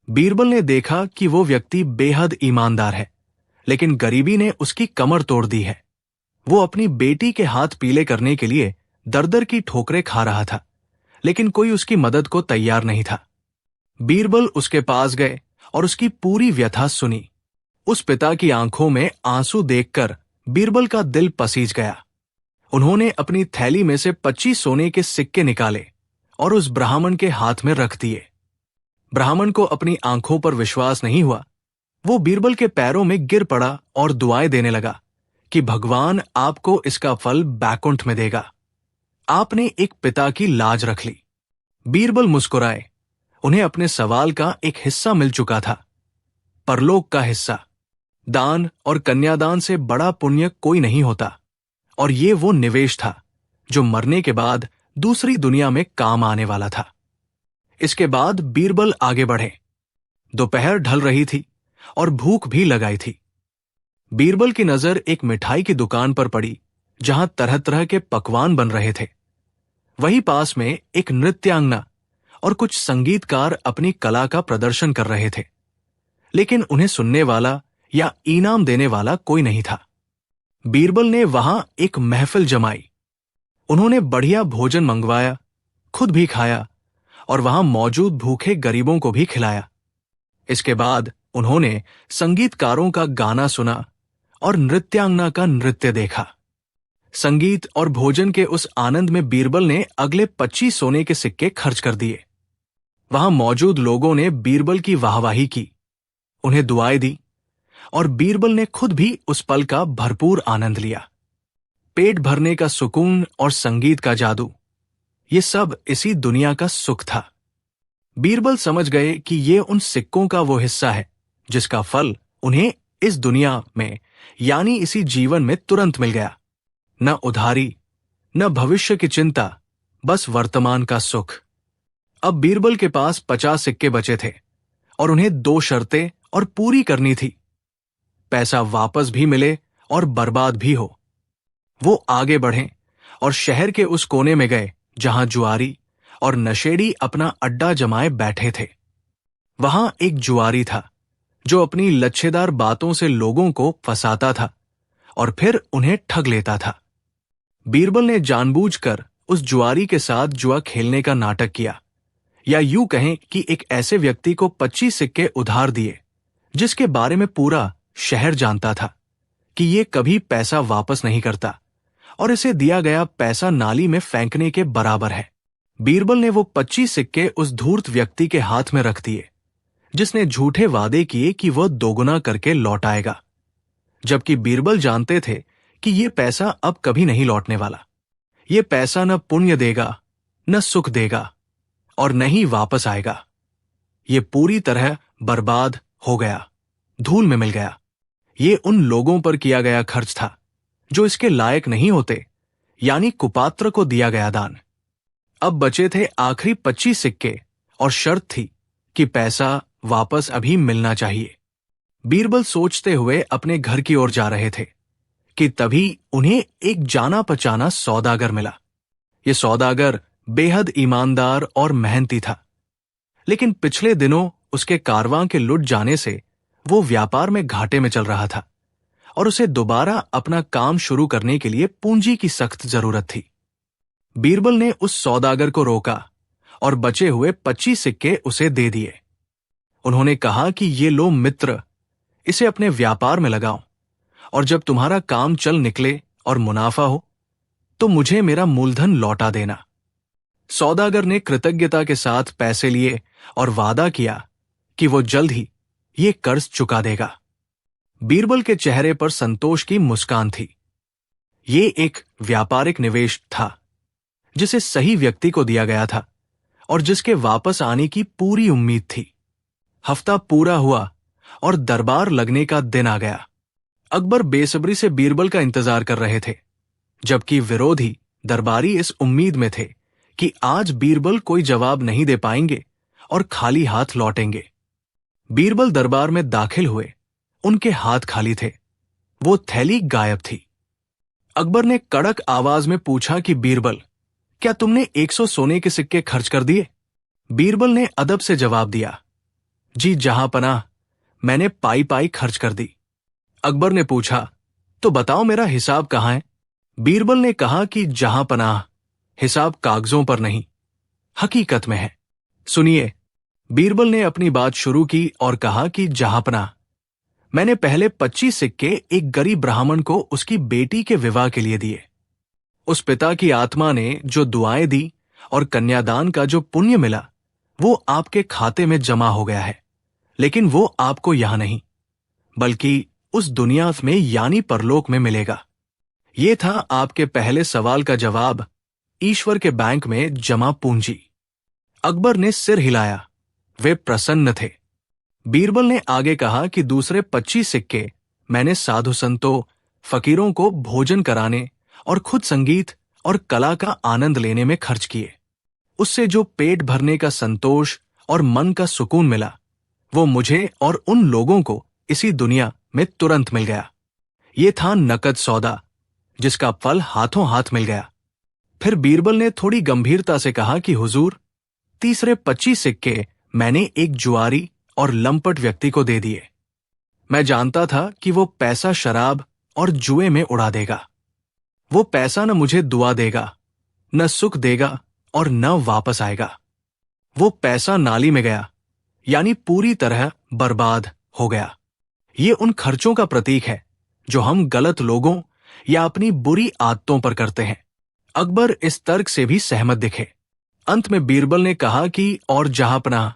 बीरबल ने देखा कि वो व्यक्ति बेहद ईमानदार है, लेकिन गरीबी ने उसकी कमर तोड़ दी है। वो अपनी बेटी के हाथ पीले करने के लिए दर-दर की ठोकरें खा रहा था, लेकिन कोई उसकी मदद को तैयार नहीं था। बीरबल उसके पास गए और उसकी पूरी व्यथा सुनी। उस पिता की आंखों में आंसू देखकर बीरबल का दिल पसीज गया। उन्होंने अपनी थैली में से 25 सोने के सिक्के निकाले और उस ब्राह्मण के हाथ में रख दिए। ब्राह्मण को अपनी आंखों पर विश्वास नहीं हुआ। वो बीरबल के पैरों में गिर पड़ा और दुआएं देने लगा कि भगवान आपको इसका फल बैकुंठ में देगा। आपने एक पिता की लाज रख ली। बीरबल मुस्कुराए। उन्हें अपने सवाल का एक हिस्सा मिल चुका था, परलोक का हिस्सा। दान और कन्यादान से बड़ा पुण्य कोई नहीं होता, और ये वो निवेश था जो मरने के बाद दूसरी दुनिया में काम आने वाला था। इसके बाद बीरबल आगे बढ़े। दोपहर ढल रही थी और भूख भी लगाई थी। बीरबल की नजर एक मिठाई की दुकान पर पड़ी जहां तरह तरह के पकवान बन रहे थे। वहीं पास में एक नृत्यांगना और कुछ संगीतकार अपनी कला का प्रदर्शन कर रहे थे, लेकिन उन्हें सुनने वाला या इनाम देने वाला कोई नहीं था। बीरबल ने वहां एक महफिल जमाई। उन्होंने बढ़िया भोजन मंगवाया, खुद भी खाया और वहां मौजूद भूखे गरीबों को भी खिलाया। इसके बाद उन्होंने संगीतकारों का गाना सुना और नृत्यांगना का नृत्य देखा। संगीत और भोजन के उस आनंद में बीरबल ने अगले 25 सोने के सिक्के खर्च कर दिए। वहां मौजूद लोगों ने बीरबल की वाहवाही की, उन्हें दुआएं दी, और बीरबल ने खुद भी उस पल का भरपूर आनंद लिया। पेट भरने का सुकून और संगीत का जादू, ये सब इसी दुनिया का सुख था। बीरबल समझ गए कि ये उन सिक्कों का वो हिस्सा है जिसका फल उन्हें इस दुनिया में यानी इसी जीवन में तुरंत मिल गया। न उधारी, न भविष्य की चिंता, बस वर्तमान का सुख। अब बीरबल के पास 50 सिक्के बचे थे और उन्हें 2 शर्तें और पूरी करनी थी। पैसा वापस भी मिले और बर्बाद भी हो। वो आगे बढ़े और शहर के उस कोने में गए जहां जुआरी और नशेड़ी अपना अड्डा जमाए बैठे थे। वहां एक जुआरी था जो अपनी लच्छेदार बातों से लोगों को फंसाता था और फिर उन्हें ठग लेता था। बीरबल ने जानबूझकर उस जुआरी के साथ जुआ खेलने का नाटक किया, या यूं कहें कि एक ऐसे व्यक्ति को 25 सिक्के उधार दिए जिसके बारे में पूरा शहर जानता था कि ये कभी पैसा वापस नहीं करता और इसे दिया गया पैसा नाली में फेंकने के बराबर है। बीरबल ने वो 25 सिक्के उस धूर्त व्यक्ति के हाथ में रख दिए जिसने झूठे वादे किए कि वह दोगुना करके लौट आएगा, जबकि बीरबल जानते थे कि ये पैसा अब कभी नहीं लौटने वाला। ये पैसा न पुण्य देगा, न सुख देगा और न ही वापस आएगा। ये पूरी तरह बर्बाद हो गया, धूल में मिल गया। ये उन लोगों पर किया गया खर्च था जो इसके लायक नहीं होते, यानी कुपात्र को दिया गया दान। अब बचे थे आखिरी 25 सिक्के और शर्त थी कि पैसा वापस अभी मिलना चाहिए। बीरबल सोचते हुए अपने घर की ओर जा रहे थे कि तभी उन्हें एक जाना पहचाना सौदागर मिला। ये सौदागर बेहद ईमानदार और मेहनती था, लेकिन पिछले दिनों उसके कारवां के लुट जाने से वो व्यापार में घाटे में चल रहा था और उसे दोबारा अपना काम शुरू करने के लिए पूंजी की सख्त जरूरत थी। बीरबल ने उस सौदागर को रोका और बचे हुए 25 सिक्के उसे दे दिए। उन्होंने कहा कि ये लो मित्र, इसे अपने व्यापार में लगाओ और जब तुम्हारा काम चल निकले और मुनाफा हो तो मुझे मेरा मूलधन लौटा देना। सौदागर ने कृतज्ञता के साथ पैसे लिए और वादा किया कि वो जल्द ही ये कर्ज चुका देगा। बीरबल के चेहरे पर संतोष की मुस्कान थी। ये एक व्यापारिक निवेश था जिसे सही व्यक्ति को दिया गया था और जिसके वापस आने की पूरी उम्मीद थी। हफ्ता पूरा हुआ और दरबार लगने का दिन आ गया। अकबर बेसब्री से बीरबल का इंतजार कर रहे थे, जबकि विरोधी दरबारी इस उम्मीद में थे कि आज बीरबल कोई जवाब नहीं दे पाएंगे और खाली हाथ लौटेंगे। बीरबल दरबार में दाखिल हुए, उनके हाथ खाली थे, वो थैली गायब थी। अकबर ने कड़क आवाज में पूछा कि बीरबल, क्या तुमने 100 सोने के सिक्के खर्च कर दिए? बीरबल ने अदब से जवाब दिया, जी जहांपनाह, मैंने पाई पाई खर्च कर दी। अकबर ने पूछा, तो बताओ मेरा हिसाब कहां है? बीरबल ने कहा कि जहांपनाह, हिसाब कागजों पर नहीं, हकीकत में है। सुनिए, बीरबल ने अपनी बात शुरू की और कहा कि जहांपनाह, मैंने पहले 25 सिक्के एक गरीब ब्राह्मण को उसकी बेटी के विवाह के लिए दिए। उस पिता की आत्मा ने जो दुआएं दी और कन्यादान का जो पुण्य मिला वो आपके खाते में जमा हो गया है, लेकिन वो आपको यहां नहीं बल्कि उस दुनिया में यानी परलोक में मिलेगा। ये था आपके पहले सवाल का जवाब, ईश्वर के बैंक में जमा पूंजी। अकबर ने सिर हिलाया। वे प्रसन्न थे। बीरबल ने आगे कहा कि दूसरे 25 सिक्के मैंने साधु संतों, फकीरों को भोजन कराने और खुद संगीत और कला का आनंद लेने में खर्च किए। उससे जो पेट भरने का संतोष और मन का सुकून मिला, वो मुझे और उन लोगों को इसी दुनिया में तुरंत मिल गया। ये था नकद सौदा, जिसका फल हाथों हाथ मिल गया। फिर बीरबल ने थोड़ी गंभीरता से कहा कि हुजूर, तीसरे 25 सिक्के मैंने एक जुआरी और लंपट व्यक्ति को दे दिए। मैं जानता था कि वो पैसा शराब और जुए में उड़ा देगा। वो पैसा न मुझे दुआ देगा, न सुख देगा और न वापस आएगा। वो पैसा नाली में गया, यानी पूरी तरह बर्बाद हो गया। ये उन खर्चों का प्रतीक है जो हम गलत लोगों या अपनी बुरी आदतों पर करते हैं। अकबर इस तर्क से भी सहमत दिखे। अंत में बीरबल ने कहा कि और जहांपनाह,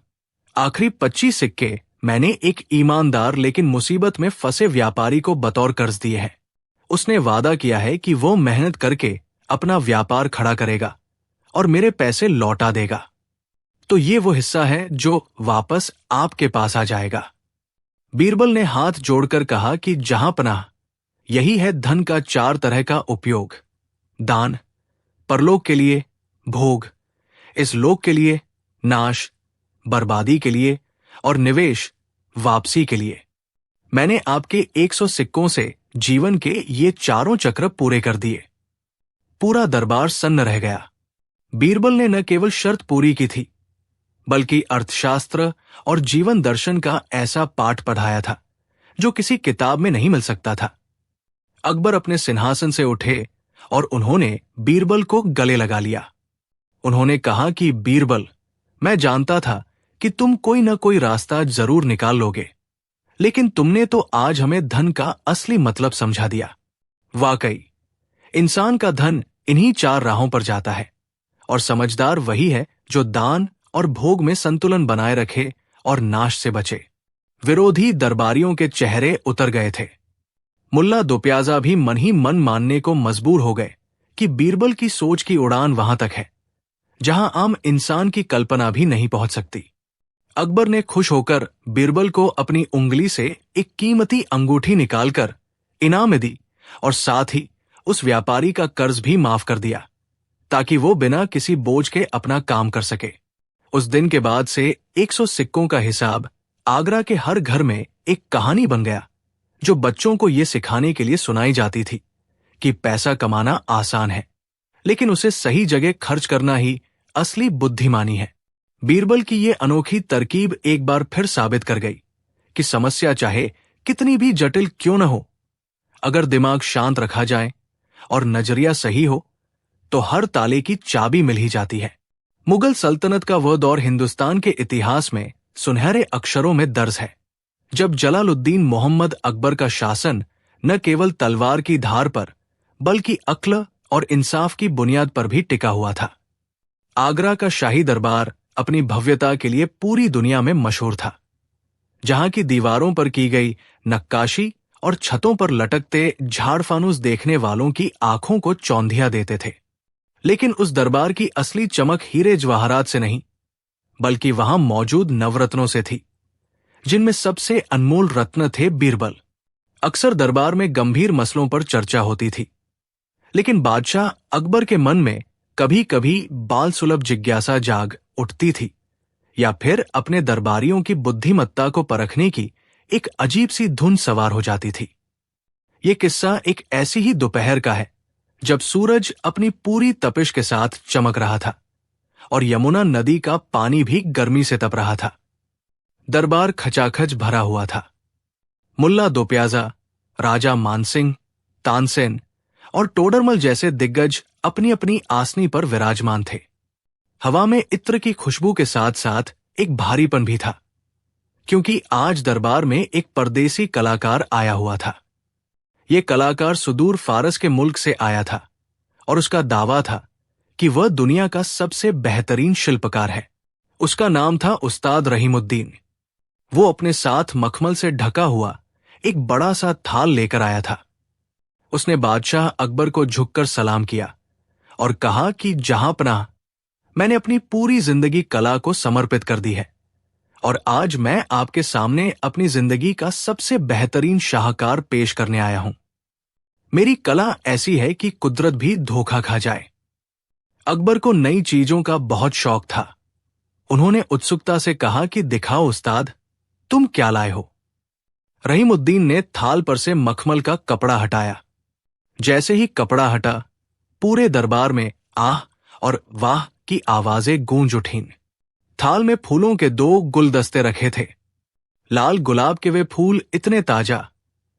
आखिरी 25 सिक्के मैंने एक ईमानदार लेकिन मुसीबत में फंसे व्यापारी को बतौर कर्ज दिए हैं। उसने वादा किया है कि वो मेहनत करके अपना व्यापार खड़ा करेगा और मेरे पैसे लौटा देगा। तो ये वो हिस्सा है जो वापस आपके पास आ जाएगा। बीरबल ने हाथ जोड़कर कहा कि जहांपनाह, यही है धन का 4 तरह का उपयोग। दान, परलोक के लिए भोग, इस लोक के लिए नाश, बर्बादी के लिए और निवेश वापसी के लिए। मैंने आपके 100 सिक्कों से जीवन के ये चारों चक्र पूरे कर दिए। पूरा दरबार सन्न रह गया। बीरबल ने न केवल शर्त पूरी की थी, बल्कि अर्थशास्त्र और जीवन दर्शन का ऐसा पाठ पढ़ाया था जो किसी किताब में नहीं मिल सकता था। अकबर अपने सिंहासन से उठे और उन्होंने बीरबल को गले लगा लिया। उन्होंने कहा कि बीरबल, मैं जानता था कि तुम कोई न कोई रास्ता जरूर निकाल लोगे, लेकिन तुमने तो आज हमें धन का असली मतलब समझा दिया। वाकई इंसान का धन इन्हीं 4 राहों पर जाता है, और समझदार वही है जो दान और भोग में संतुलन बनाए रखे और नाश से बचे। विरोधी दरबारियों के चेहरे उतर गए थे। मुल्ला दोप्याजा भी मन ही मन मानने को मजबूर हो गए कि बीरबल की सोच की उड़ान वहां तक है जहां आम इंसान की कल्पना भी नहीं पहुंच सकती। अकबर ने खुश होकर बीरबल को अपनी उंगली से एक कीमती अंगूठी निकालकर इनाम में दी और साथ ही उस व्यापारी का कर्ज भी माफ कर दिया, ताकि वो बिना किसी बोझ के अपना काम कर सके। उस दिन के बाद से 100 सिक्कों का हिसाब आगरा के हर घर में एक कहानी बन गया, जो बच्चों को ये सिखाने के लिए सुनाई जाती थी कि पैसा कमाना आसान है, लेकिन उसे सही जगह खर्च करना ही असली बुद्धिमानी है। बीरबल की ये अनोखी तरकीब एक बार फिर साबित कर गई कि समस्या चाहे कितनी भी जटिल क्यों न हो, अगर दिमाग शांत रखा जाए और नजरिया सही हो तो हर ताले की चाबी मिल ही जाती है। मुगल सल्तनत का वह दौर हिंदुस्तान के इतिहास में सुनहरे अक्षरों में दर्ज है, जब जलालुद्दीन मोहम्मद अकबर का शासन न केवल तलवार की धार पर बल्कि अक्ल और इंसाफ की बुनियाद पर भी टिका हुआ था। आगरा का शाही दरबार अपनी भव्यता के लिए पूरी दुनिया में मशहूर था, जहां की दीवारों पर की गई नक्काशी और छतों पर लटकते झाड़ फानूस देखने वालों की आंखों को चौंधिया देते थे। लेकिन उस दरबार की असली चमक हीरे जवाहरात से नहीं, बल्कि वहां मौजूद नवरत्नों से थी, जिनमें सबसे अनमोल रत्न थे बीरबल। अक्सर दरबार में गंभीर मसलों पर चर्चा होती थी, लेकिन बादशाह अकबर के मन में कभी कभी बाल सुलभ जिज्ञासा जाग उठती थी, या फिर अपने दरबारियों की बुद्धिमत्ता को परखने की एक अजीब सी धुन सवार हो जाती थी। ये किस्सा एक ऐसी ही दोपहर का है जब सूरज अपनी पूरी तपिश के साथ चमक रहा था और यमुना नदी का पानी भी गर्मी से तप रहा था। दरबार खचाखच भरा हुआ था। मुल्ला दोप्याजा, राजा मानसिंह, तानसेन और टोडरमल जैसे दिग्गज अपनी अपनी आसनी पर विराजमान थे। हवा में इत्र की खुशबू के साथ साथ एक भारीपन भी था, क्योंकि आज दरबार में एक परदेसी कलाकार आया हुआ था। यह कलाकार सुदूर फारस के मुल्क से आया था और उसका दावा था कि वह दुनिया का सबसे बेहतरीन शिल्पकार है। उसका नाम था उस्ताद रहीमुद्दीन। वो अपने साथ मखमल से ढका हुआ एक बड़ा सा थाल लेकर आया था। उसने बादशाह अकबर को झुककर सलाम किया और कहा कि जहांपनाह, मैंने अपनी पूरी जिंदगी कला को समर्पित कर दी है और आज मैं आपके सामने अपनी जिंदगी का सबसे बेहतरीन शाहकार पेश करने आया हूं। मेरी कला ऐसी है कि कुदरत भी धोखा खा जाए। अकबर को नई चीजों का बहुत शौक था। उन्होंने उत्सुकता से कहा कि दिखाओ उस्ताद, तुम क्या लाए हो। रहीमुद्दीन ने थाल पर से मखमल का कपड़ा हटाया। जैसे ही कपड़ा हटा, पूरे दरबार में आह और वाह की आवाजें गूंज उठीं। थाल में फूलों के 2 गुलदस्ते रखे थे। लाल गुलाब के वे फूल इतने ताजा,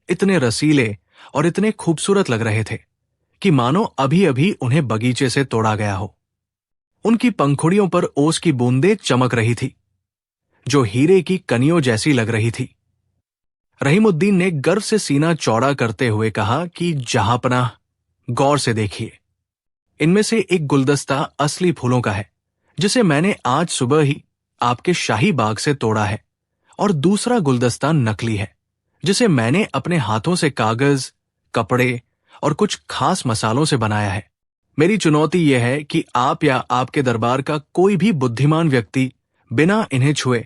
इतने रसीले और इतने खूबसूरत लग रहे थे कि मानो अभी अभी उन्हें बगीचे से तोड़ा गया हो। उनकी पंखुड़ियों पर ओस की बूंदें चमक रही थी, जो हीरे की कनियों जैसी लग रही थी। रहीमुद्दीन ने गर्व से सीना चौड़ा करते हुए कहा कि जहांपनाह, गौर से देखिए। इनमें से एक गुलदस्ता असली फूलों का है, जिसे मैंने आज सुबह ही आपके शाही बाग से तोड़ा है, और दूसरा गुलदस्ता नकली है, जिसे मैंने अपने हाथों से कागज, कपड़े और कुछ खास मसालों से बनाया है। मेरी चुनौती यह है कि आप या आपके दरबार का कोई भी बुद्धिमान व्यक्ति बिना इन्हें छुए,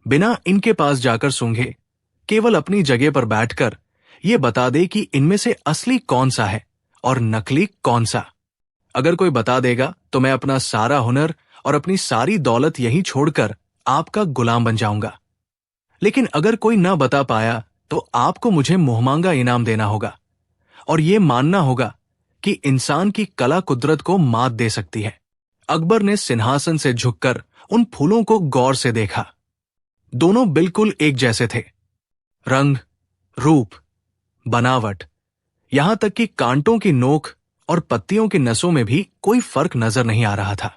बिना इनके पास जाकर सूंघे, केवल अपनी जगह पर बैठकर यह बता दे कि इनमें से असली कौन सा है और नकली कौन सा। अगर कोई बता देगा तो मैं अपना सारा हुनर और अपनी सारी दौलत यहीं छोड़कर आपका गुलाम बन जाऊंगा। लेकिन अगर कोई न बता पाया तो आपको मुझे मुहमांगा इनाम देना होगा और यह मानना होगा कि इंसान की कला कुदरत को मात दे सकती है। अकबर ने सिंहासन से झुककर उन फूलों को गौर से देखा। दोनों बिल्कुल एक जैसे थे। रंग, रूप, बनावट, यहां तक कि कांटों की नोक और पत्तियों की नसों में भी कोई फर्क नजर नहीं आ रहा था।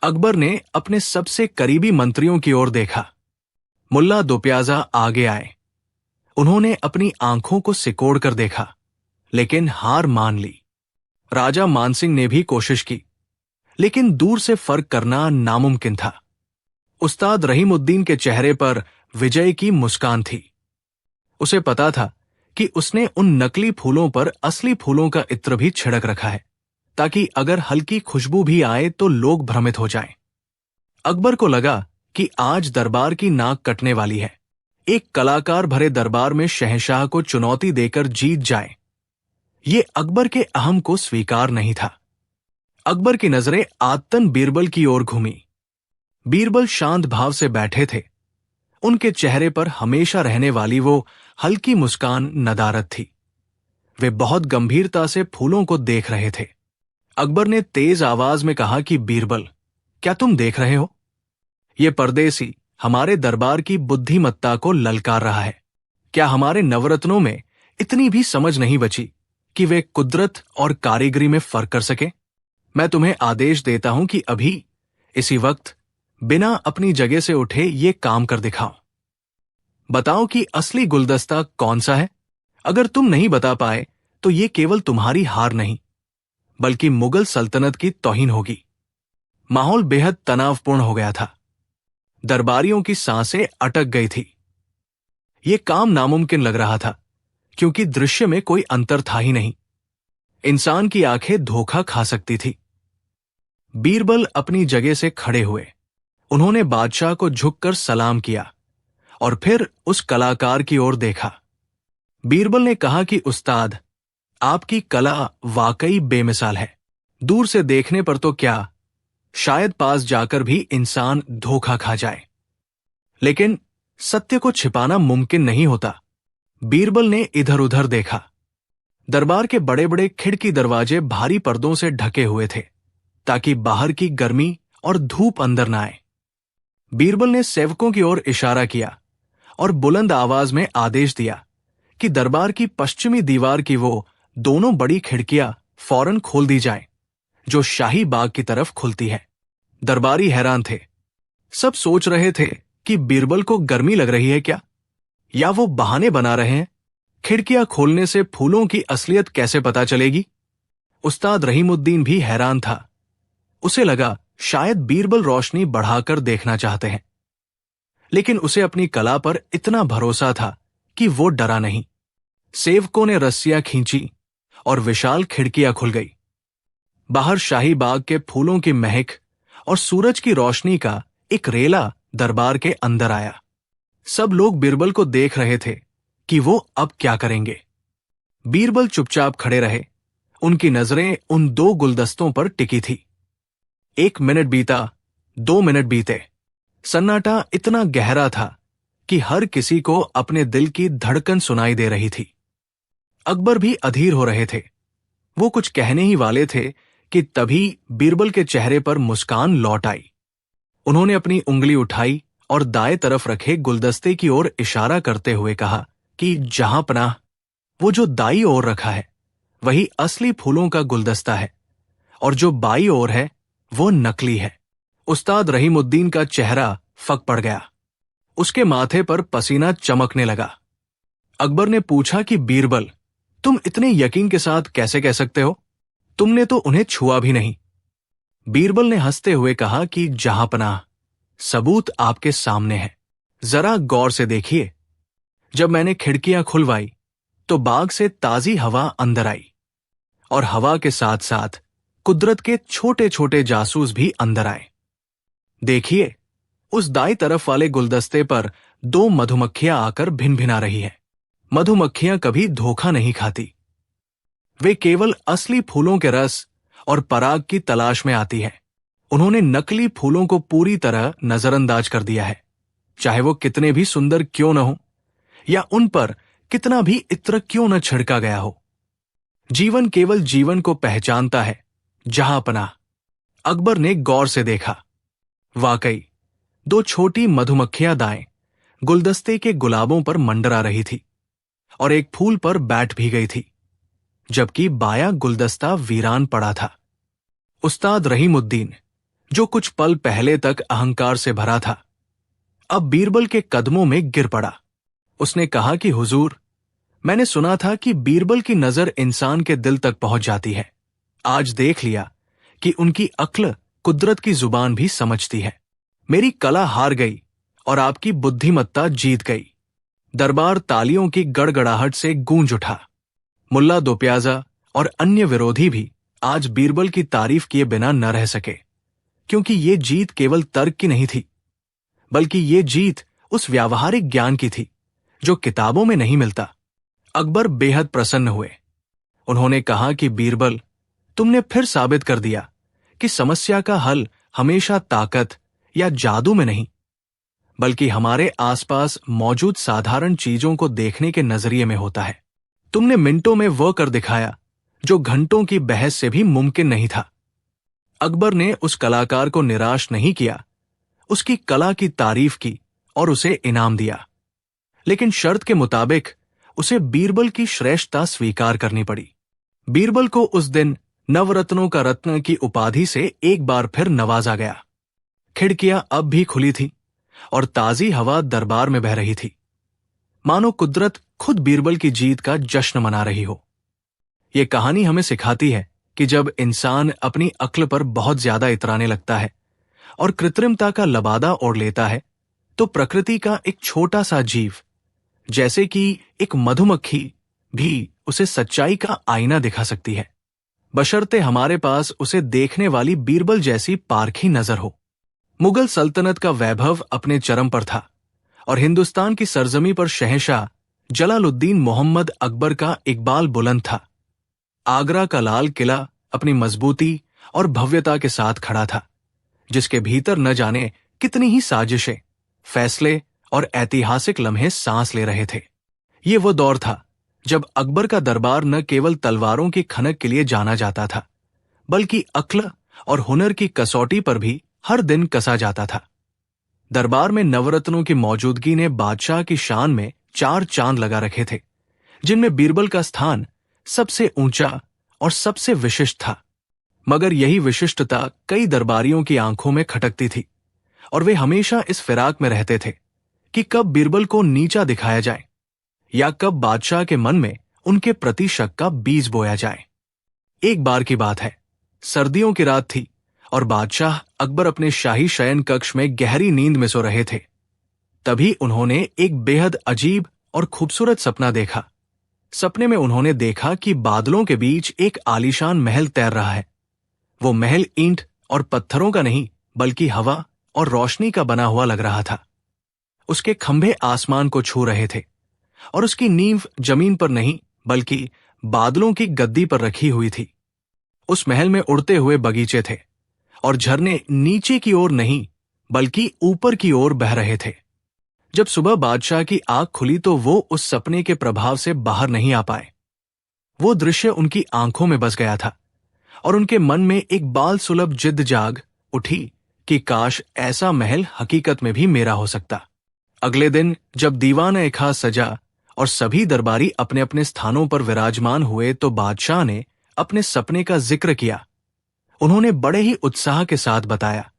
अकबर ने अपने सबसे करीबी मंत्रियों की ओर देखा। मुल्ला दोप्याजा आगे आए। उन्होंने अपनी आंखों को सिकोड़कर देखा, लेकिन हार मान ली। राजा मानसिंह ने भी कोशिश की, लेकिन दूर से फर्क करना नामुमकिन था। उस्ताद रहीमुद्दीन के चेहरे पर विजय की मुस्कान थी। उसे पता था कि उसने उन नकली फूलों पर असली फूलों का इत्र भी छिड़क रखा है, ताकि अगर हल्की खुशबू भी आए तो लोग भ्रमित हो जाएं। अकबर को लगा कि आज दरबार की नाक कटने वाली है। एक कलाकार भरे दरबार में शहंशाह को चुनौती देकर जीत जाए, ये अकबर के अहम को स्वीकार नहीं था। अकबर की नजरें आत्तन बीरबल की ओर घूमी। बीरबल शांत भाव से बैठे थे। उनके चेहरे पर हमेशा रहने वाली वो हल्की मुस्कान नदारद थी। वे बहुत गंभीरता से फूलों को देख रहे थे। अकबर ने तेज आवाज में कहा कि बीरबल, क्या तुम देख रहे हो? ये परदेसी हमारे दरबार की बुद्धिमत्ता को ललकार रहा है। क्या हमारे नवरत्नों में इतनी भी समझ नहीं बची कि वे कुदरत और कारीगरी में फर्क कर सके? मैं तुम्हें आदेश देता हूं कि अभी इसी वक्त बिना अपनी जगह से उठे ये काम कर दिखाओ। बताओ कि असली गुलदस्ता कौन सा है। अगर तुम नहीं बता पाए तो ये केवल तुम्हारी हार नहीं, बल्कि मुगल सल्तनत की तौहीन होगी। माहौल बेहद तनावपूर्ण हो गया था। दरबारियों की सांसें अटक गई थी। ये काम नामुमकिन लग रहा था, क्योंकि दृश्य में कोई अंतर था ही नहीं। इंसान की आंखें धोखा खा सकती थी। बीरबल अपनी जगह से खड़े हुए। उन्होंने बादशाह को झुककर सलाम किया और फिर उस कलाकार की ओर देखा। बीरबल ने कहा कि उस्ताद, आपकी कला वाकई बेमिसाल है। दूर से देखने पर तो क्या, शायद पास जाकर भी इंसान धोखा खा जाए, लेकिन सत्य को छिपाना मुमकिन नहीं होता। बीरबल ने इधर उधर देखा। दरबार के बड़े बड़े खिड़की दरवाजे भारी पर्दों से ढके हुए थे, ताकि बाहर की गर्मी और धूप अंदर न आए। बीरबल ने सेवकों की ओर इशारा किया और बुलंद आवाज में आदेश दिया कि दरबार की पश्चिमी दीवार की वो दोनों बड़ी खिड़कियां फौरन खोल दी जाएं, जो शाही बाग की तरफ खुलती है। दरबारी हैरान थे। सब सोच रहे थे कि बीरबल को गर्मी लग रही है क्या, या वो बहाने बना रहे हैं। खिड़कियां खोलने से फूलों की असलियत कैसे पता चलेगी? उस्ताद रहीमुद्दीन भी हैरान था। उसे लगा शायद बीरबल रोशनी बढ़ाकर देखना चाहते हैं, लेकिन उसे अपनी कला पर इतना भरोसा था कि वो डरा नहीं। सेवकों ने रस्सियां खींची और विशाल खिड़कियां खुल गई। बाहर शाही बाग के फूलों की महक और सूरज की रोशनी का एक रेला दरबार के अंदर आया। सब लोग बीरबल को देख रहे थे कि वो अब क्या करेंगे। बीरबल चुपचाप खड़े रहे। उनकी नजरें उन 2 गुलदस्तों पर टिकी थी। 1 मिनट बीता, 2 मिनट बीते। सन्नाटा इतना गहरा था कि हर किसी को अपने दिल की धड़कन सुनाई दे रही थी। अकबर भी अधीर हो रहे थे। वो कुछ कहने ही वाले थे कि तभी बीरबल के चेहरे पर मुस्कान लौट आई। उन्होंने अपनी उंगली उठाई और दाएं तरफ रखे गुलदस्ते की ओर इशारा करते हुए कहा कि जहां पनाह, वो जो दाईं ओर रखा है वही असली फूलों का गुलदस्ता है और जो बाईं ओर है वो नकली है। उस्ताद रहीमुद्दीन का चेहरा फक पड़ गया। उसके माथे पर पसीना चमकने लगा। अकबर ने पूछा कि बीरबल, तुम इतने यकीन के साथ कैसे कह सकते हो? तुमने तो उन्हें छुआ भी नहीं। बीरबल ने हंसते हुए कहा कि जहांपनाह, सबूत आपके सामने है, जरा गौर से देखिए। जब मैंने खिड़कियां खुलवाई तो बाग से ताजी हवा अंदर आई और हवा के साथ साथ कुदरत के छोटे छोटे जासूस भी अंदर आए। देखिए, उस दाईं तरफ वाले गुलदस्ते पर 2 मधुमक्खियां आकर भिनभिना रही हैं। मधुमक्खियां कभी धोखा नहीं खाती। वे केवल असली फूलों के रस और पराग की तलाश में आती हैं। उन्होंने नकली फूलों को पूरी तरह नजरअंदाज कर दिया है, चाहे वो कितने भी सुंदर क्यों न हो या उन पर कितना भी इत्र क्यों न छिड़का गया हो। जीवन केवल जीवन को पहचानता है। जहांपनाह, अकबर ने गौर से देखा। वाकई 2 छोटी मधुमक्खियां दाएं गुलदस्ते के गुलाबों पर मंडरा रही थी और एक फूल पर बैठ भी गई थी, जबकि बायां गुलदस्ता वीरान पड़ा था। उस्ताद रहीमुद्दीन, जो कुछ पल पहले तक अहंकार से भरा था, अब बीरबल के कदमों में गिर पड़ा। उसने कहा कि हुजूर, मैंने सुना था कि बीरबल की नजर इंसान के दिल तक पहुंच जाती है। आज देख लिया कि उनकी अक्ल कुदरत की जुबान भी समझती है। मेरी कला हार गई और आपकी बुद्धिमत्ता जीत गई। दरबार तालियों की गड़गड़ाहट से गूंज उठा। मुल्ला दो प्याजा और अन्य विरोधी भी आज बीरबल की तारीफ किए बिना न रह सके, क्योंकि ये जीत केवल तर्क की नहीं थी, बल्कि ये जीत उस व्यावहारिक ज्ञान की थी जो किताबों में नहीं मिलता। अकबर बेहद प्रसन्न हुए। उन्होंने कहा कि बीरबल, तुमने फिर साबित कर दिया कि समस्या का हल हमेशा ताकत या जादू में नहीं, बल्कि हमारे आसपास मौजूद साधारण चीजों को देखने के नजरिए में होता है। तुमने मिनटों में वह कर दिखाया जो घंटों की बहस से भी मुमकिन नहीं था। अकबर ने उस कलाकार को निराश नहीं किया, उसकी कला की तारीफ की और उसे इनाम दिया, लेकिन शर्त के मुताबिक उसे बीरबल की श्रेष्ठता स्वीकार करनी पड़ी। बीरबल को उस दिन नवरत्नों का रत्न की उपाधि से एक बार फिर नवाजा गया। खिड़कियां अब भी खुली थी और ताजी हवा दरबार में बह रही थी, मानो कुदरत खुद बीरबल की जीत का जश्न मना रही हो। ये कहानी हमें सिखाती है कि जब इंसान अपनी अक्ल पर बहुत ज्यादा इतराने लगता है और कृत्रिमता का लबादा ओढ़ लेता है, तो प्रकृति का एक छोटा सा जीव, जैसे कि एक मधुमक्खी, भी उसे सच्चाई का आईना दिखा सकती है, बशर्ते हमारे पास उसे देखने वाली बीरबल जैसी पारखी नजर हो। मुगल सल्तनत का वैभव अपने चरम पर था और हिंदुस्तान की सरजमी पर शहंशाह जलालुद्दीन मोहम्मद अकबर का इकबाल बुलंद था। आगरा का लाल किला अपनी मजबूती और भव्यता के साथ खड़ा था, जिसके भीतर न जाने कितनी ही साजिशें, फैसले और ऐतिहासिक लम्हे सांस ले रहे थे। ये वो दौर था जब अकबर का दरबार न केवल तलवारों की खनक के लिए जाना जाता था, बल्कि अक्ल और हुनर की कसौटी पर भी हर दिन कसा जाता था। दरबार में नवरत्नों की मौजूदगी ने बादशाह की शान में 4 चांद लगा रखे थे, जिनमें बीरबल का स्थान सबसे ऊंचा और सबसे विशिष्ट था। मगर यही विशिष्टता कई दरबारियों की आंखों में खटकती थी और वे हमेशा इस फिराक में रहते थे कि कब बीरबल को नीचा दिखाया जाए या कब बादशाह के मन में उनके प्रति शक का बीज बोया जाए। एक बार की बात है, सर्दियों की रात थी और बादशाह अकबर अपने शाही शयन कक्ष में गहरी नींद में सो रहे थे। तभी उन्होंने एक बेहद अजीब और खूबसूरत सपना देखा। सपने में उन्होंने देखा कि बादलों के बीच एक आलीशान महल तैर रहा है। वो महल ईंट और पत्थरों का नहीं, बल्कि हवा और रोशनी का बना हुआ लग रहा था। उसके खंभे आसमान को छू रहे थे और उसकी नींव जमीन पर नहीं, बल्कि बादलों की गद्दी पर रखी हुई थी। उस महल में उड़ते हुए बगीचे थे और झरने नीचे की ओर नहीं, बल्कि ऊपर की ओर बह रहे थे। जब सुबह बादशाह की आंख खुली तो वो उस सपने के प्रभाव से बाहर नहीं आ पाए। वो दृश्य उनकी आंखों में बस गया था और उनके मन में एक बाल सुलभ जिद जाग उठी कि काश ऐसा महल हकीकत में भी मेरा हो सकता। अगले दिन जब दीवान ए खास सजा और सभी दरबारी अपने अपने स्थानों पर विराजमान हुए तो बादशाह ने अपने सपने का जिक्र किया। उन्होंने बड़े ही उत्साह के साथ बताया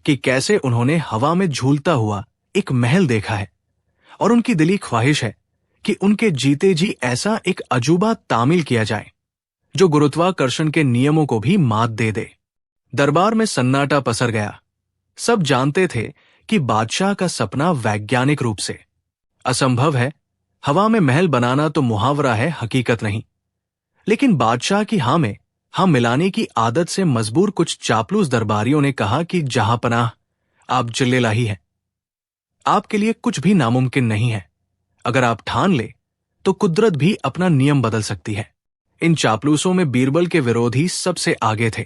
कि कैसे उन्होंने हवा में झूलता हुआ एक महल देखा है और उनकी दिली ख्वाहिश है कि उनके जीते जी ऐसा एक अजूबा तामील किया जाए जो गुरुत्वाकर्षण के नियमों को भी मात दे दे। दरबार में सन्नाटा पसर गया। सब जानते थे कि बादशाह का सपना वैज्ञानिक रूप से असंभव है। हवा में महल बनाना तो मुहावरा है, हकीकत नहीं। लेकिन बादशाह की हां में हां मिलाने की आदत से मजबूर कुछ चापलूस दरबारियों ने कहा कि जहांपनाह, आप चिल्लेलाही हैं। आपके लिए कुछ भी नामुमकिन नहीं है। अगर आप ठान ले तो कुदरत भी अपना नियम बदल सकती है। इन चापलूसों में बीरबल के विरोधी सबसे आगे थे।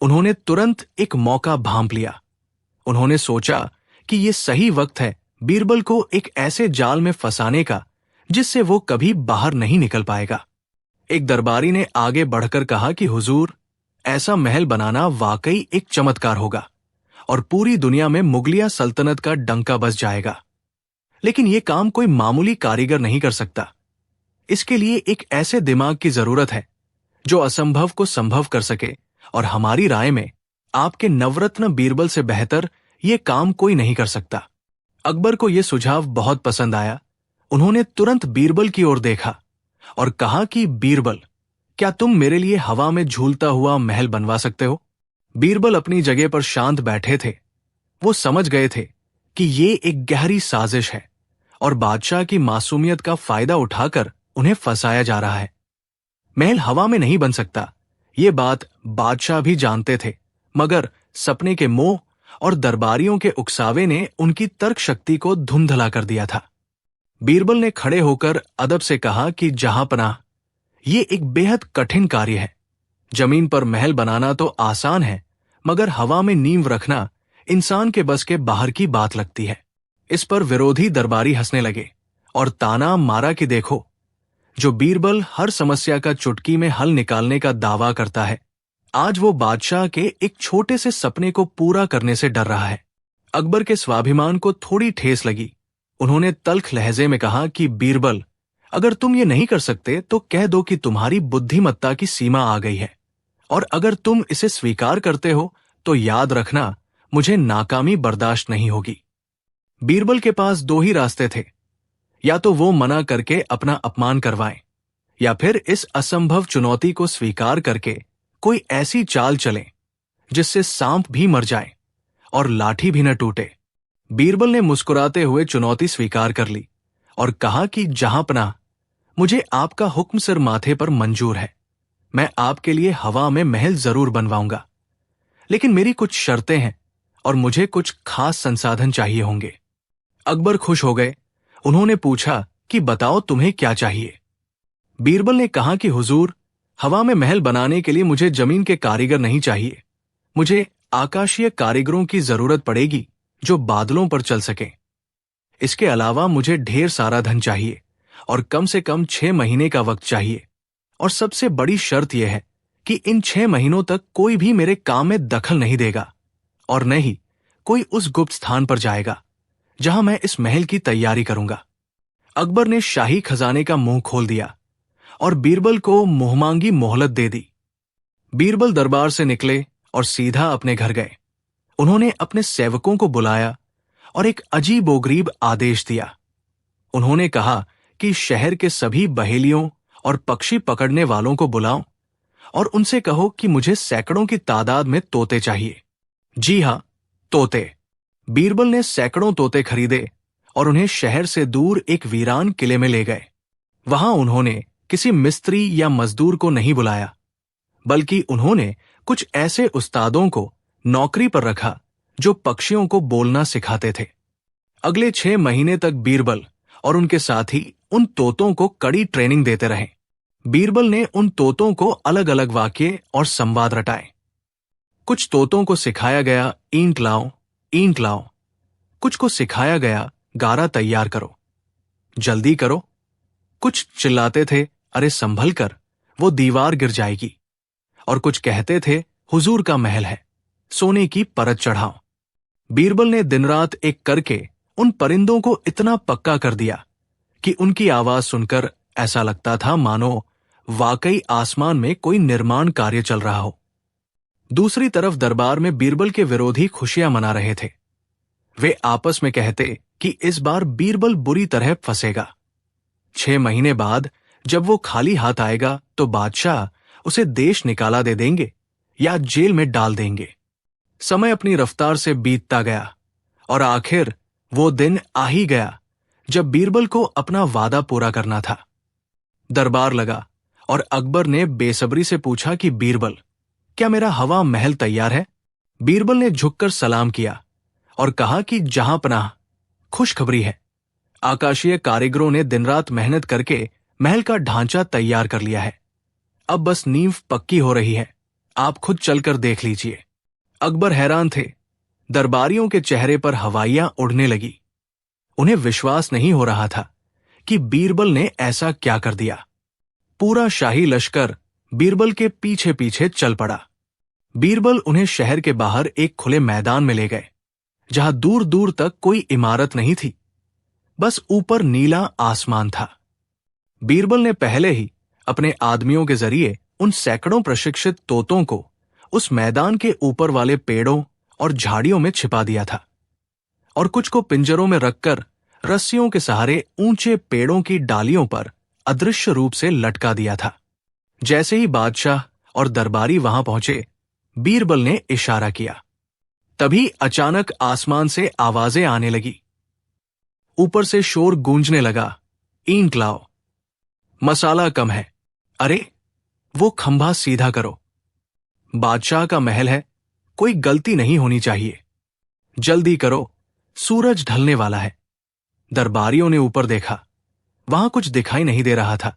उन्होंने तुरंत एक मौका भांप लिया। उन्होंने सोचा कि यह सही वक्त है बीरबल को एक ऐसे जाल में फंसाने का जिससे वो कभी बाहर नहीं निकल पाएगा। एक दरबारी ने आगे बढ़कर कहा कि हुजूर, ऐसा महल बनाना वाकई एक चमत्कार होगा और पूरी दुनिया में मुगलिया सल्तनत का डंका बज जाएगा। लेकिन यह काम कोई मामूली कारीगर नहीं कर सकता। इसके लिए एक ऐसे दिमाग की जरूरत है जो असंभव को संभव कर सके, और हमारी राय में आपके नवरत्न बीरबल से बेहतर यह काम कोई नहीं कर सकता। अकबर को यह सुझाव बहुत पसंद आया। उन्होंने तुरंत बीरबल की ओर देखा और कहा कि बीरबल, क्या तुम मेरे लिए हवा में झूलता हुआ महल बनवा सकते हो? बीरबल अपनी जगह पर शांत बैठे थे। वो समझ गए थे कि ये एक गहरी साजिश है और बादशाह की मासूमियत का फायदा उठाकर उन्हें फंसाया जा रहा है। महल हवा में नहीं बन सकता, ये बात बादशाह भी जानते थे, मगर सपने के मोह और दरबारियों के उकसावे ने उनकी तर्क शक्ति को धुंधला कर दिया था। बीरबल ने खड़े होकर अदब से कहा कि जहांपनाह, ये एक बेहद कठिन कार्य है। जमीन पर महल बनाना तो आसान है, मगर हवा में नींव रखना इंसान के बस के बाहर की बात लगती है। इस पर विरोधी दरबारी हंसने लगे और ताना मारा कि देखो, जो बीरबल हर समस्या का चुटकी में हल निकालने का दावा करता है, आज वो बादशाह के एक छोटे से सपने को पूरा करने से डर रहा है। अकबर के स्वाभिमान को थोड़ी ठेस लगी। उन्होंने तल्ख लहजे में कहा कि बीरबल, अगर तुम ये नहीं कर सकते तो कह दो कि तुम्हारी बुद्धिमत्ता की सीमा आ गई है, और अगर तुम इसे स्वीकार करते हो तो याद रखना, मुझे नाकामी बर्दाश्त नहीं होगी। बीरबल के पास दो ही रास्ते थे, या तो वो मना करके अपना अपमान करवाएं, या फिर इस असंभव चुनौती को स्वीकार करके कोई ऐसी चाल चलें जिससे सांप भी मर जाए और लाठी भी न टूटे। बीरबल ने मुस्कुराते हुए चुनौती स्वीकार कर ली और कहा कि जहांपनाह, मुझे आपका हुक्म सिर माथे पर मंजूर है। मैं आपके लिए हवा में महल जरूर बनवाऊंगा, लेकिन मेरी कुछ शर्तें हैं और मुझे कुछ खास संसाधन चाहिए होंगे। अकबर खुश हो गए। उन्होंने पूछा कि बताओ तुम्हें क्या चाहिए? बीरबल ने कहा कि हुजूर, हवा में महल बनाने के लिए मुझे जमीन के कारीगर नहीं चाहिए। मुझे आकाशीय कारीगरों की जरूरत पड़ेगी जो बादलों पर चल सकें। इसके अलावा मुझे ढेर सारा धन चाहिए और कम से कम 6 महीने का वक्त चाहिए। और सबसे बड़ी शर्त यह है कि इन 6 महीनों तक कोई भी मेरे काम में दखल नहीं देगा और न ही कोई उस गुप्त स्थान पर जाएगा जहां मैं इस महल की तैयारी करूंगा। अकबर ने शाही खजाने का मुंह खोल दिया और बीरबल को मुंहमांगी मोहलत दे दी। बीरबल दरबार से निकले और सीधा अपने घर गए। उन्होंने अपने सेवकों को बुलाया और एक अजीबोगरीब आदेश दिया। उन्होंने कहा कि शहर के सभी बहेलियों और पक्षी पकड़ने वालों को बुलाओ और उनसे कहो कि मुझे सैकड़ों की तादाद में तोते चाहिए। जी हां, तोते। बीरबल ने सैकड़ों तोते खरीदे और उन्हें शहर से दूर एक वीरान किले में ले गए। वहां उन्होंने किसी मिस्त्री या मजदूर को नहीं बुलाया, बल्कि उन्होंने कुछ ऐसे उस्तादों को नौकरी पर रखा जो पक्षियों को बोलना सिखाते थे। अगले 6 महीने तक बीरबल और उनके साथी उन तोतों को कड़ी ट्रेनिंग देते रहे। बीरबल ने उन तोतों को अलग अलग वाक्य और संवाद रटाए। कुछ तोतों को सिखाया गया ईंट लाओ, ईंट लाओ। कुछ को सिखाया गया गारा तैयार करो, जल्दी करो। कुछ चिल्लाते थे अरे संभल कर, वो दीवार गिर जाएगी। और कुछ कहते थे हुजूर का महल है, सोने की परत चढ़ाओ। बीरबल ने दिन रात एक करके उन परिंदों को इतना पक्का कर दिया कि उनकी आवाज सुनकर ऐसा लगता था मानो वाकई आसमान में कोई निर्माण कार्य चल रहा हो। दूसरी तरफ दरबार में बीरबल के विरोधी खुशियां मना रहे थे। वे आपस में कहते कि इस बार बीरबल बुरी तरह फंसेगा। 6 महीने बाद जब वो खाली हाथ आएगा तो बादशाह उसे देश निकाला दे देंगे या जेल में डाल देंगे। समय अपनी रफ्तार से बीतता गया और आखिर वो दिन आ ही गया जब बीरबल को अपना वादा पूरा करना था। दरबार लगा और अकबर ने बेसब्री से पूछा कि बीरबल, क्या मेरा हवा महल तैयार है? बीरबल ने झुककर सलाम किया और कहा कि जहां पनाह, खुशखबरी है। आकाशीय कारीगरों ने दिन रात मेहनत करके महल का ढांचा तैयार कर लिया है। अब बस नींव पक्की हो रही है, आप खुद चलकर देख लीजिए। अकबर हैरान थे। दरबारियों के चेहरे पर हवाइयां उड़ने लगी। उन्हें विश्वास नहीं हो रहा था कि बीरबल ने ऐसा क्या कर दिया। पूरा शाही लश्कर बीरबल के पीछे पीछे चल पड़ा। बीरबल उन्हें शहर के बाहर एक खुले मैदान में ले गए, जहां दूर दूर तक कोई इमारत नहीं थी, बस ऊपर नीला आसमान था। बीरबल ने पहले ही अपने आदमियों के जरिए उन सैकड़ों प्रशिक्षित तोतों को उस मैदान के ऊपर वाले पेड़ों और झाड़ियों में छिपा दिया था और कुछ को पिंजरों में रखकर रस्सियों के सहारे ऊंचे पेड़ों की डालियों पर अदृश्य रूप से लटका दिया था। जैसे ही बादशाह और दरबारी वहां पहुंचे, बीरबल ने इशारा किया। तभी अचानक आसमान से आवाजें आने लगी। ऊपर से शोर गूंजने लगा, ईंट लाओ, मसाला कम है, अरे वो खंभा सीधा करो, बादशाह का महल है, कोई गलती नहीं होनी चाहिए, जल्दी करो, सूरज ढलने वाला है। दरबारियों ने ऊपर देखा, वहां कुछ दिखाई नहीं दे रहा था,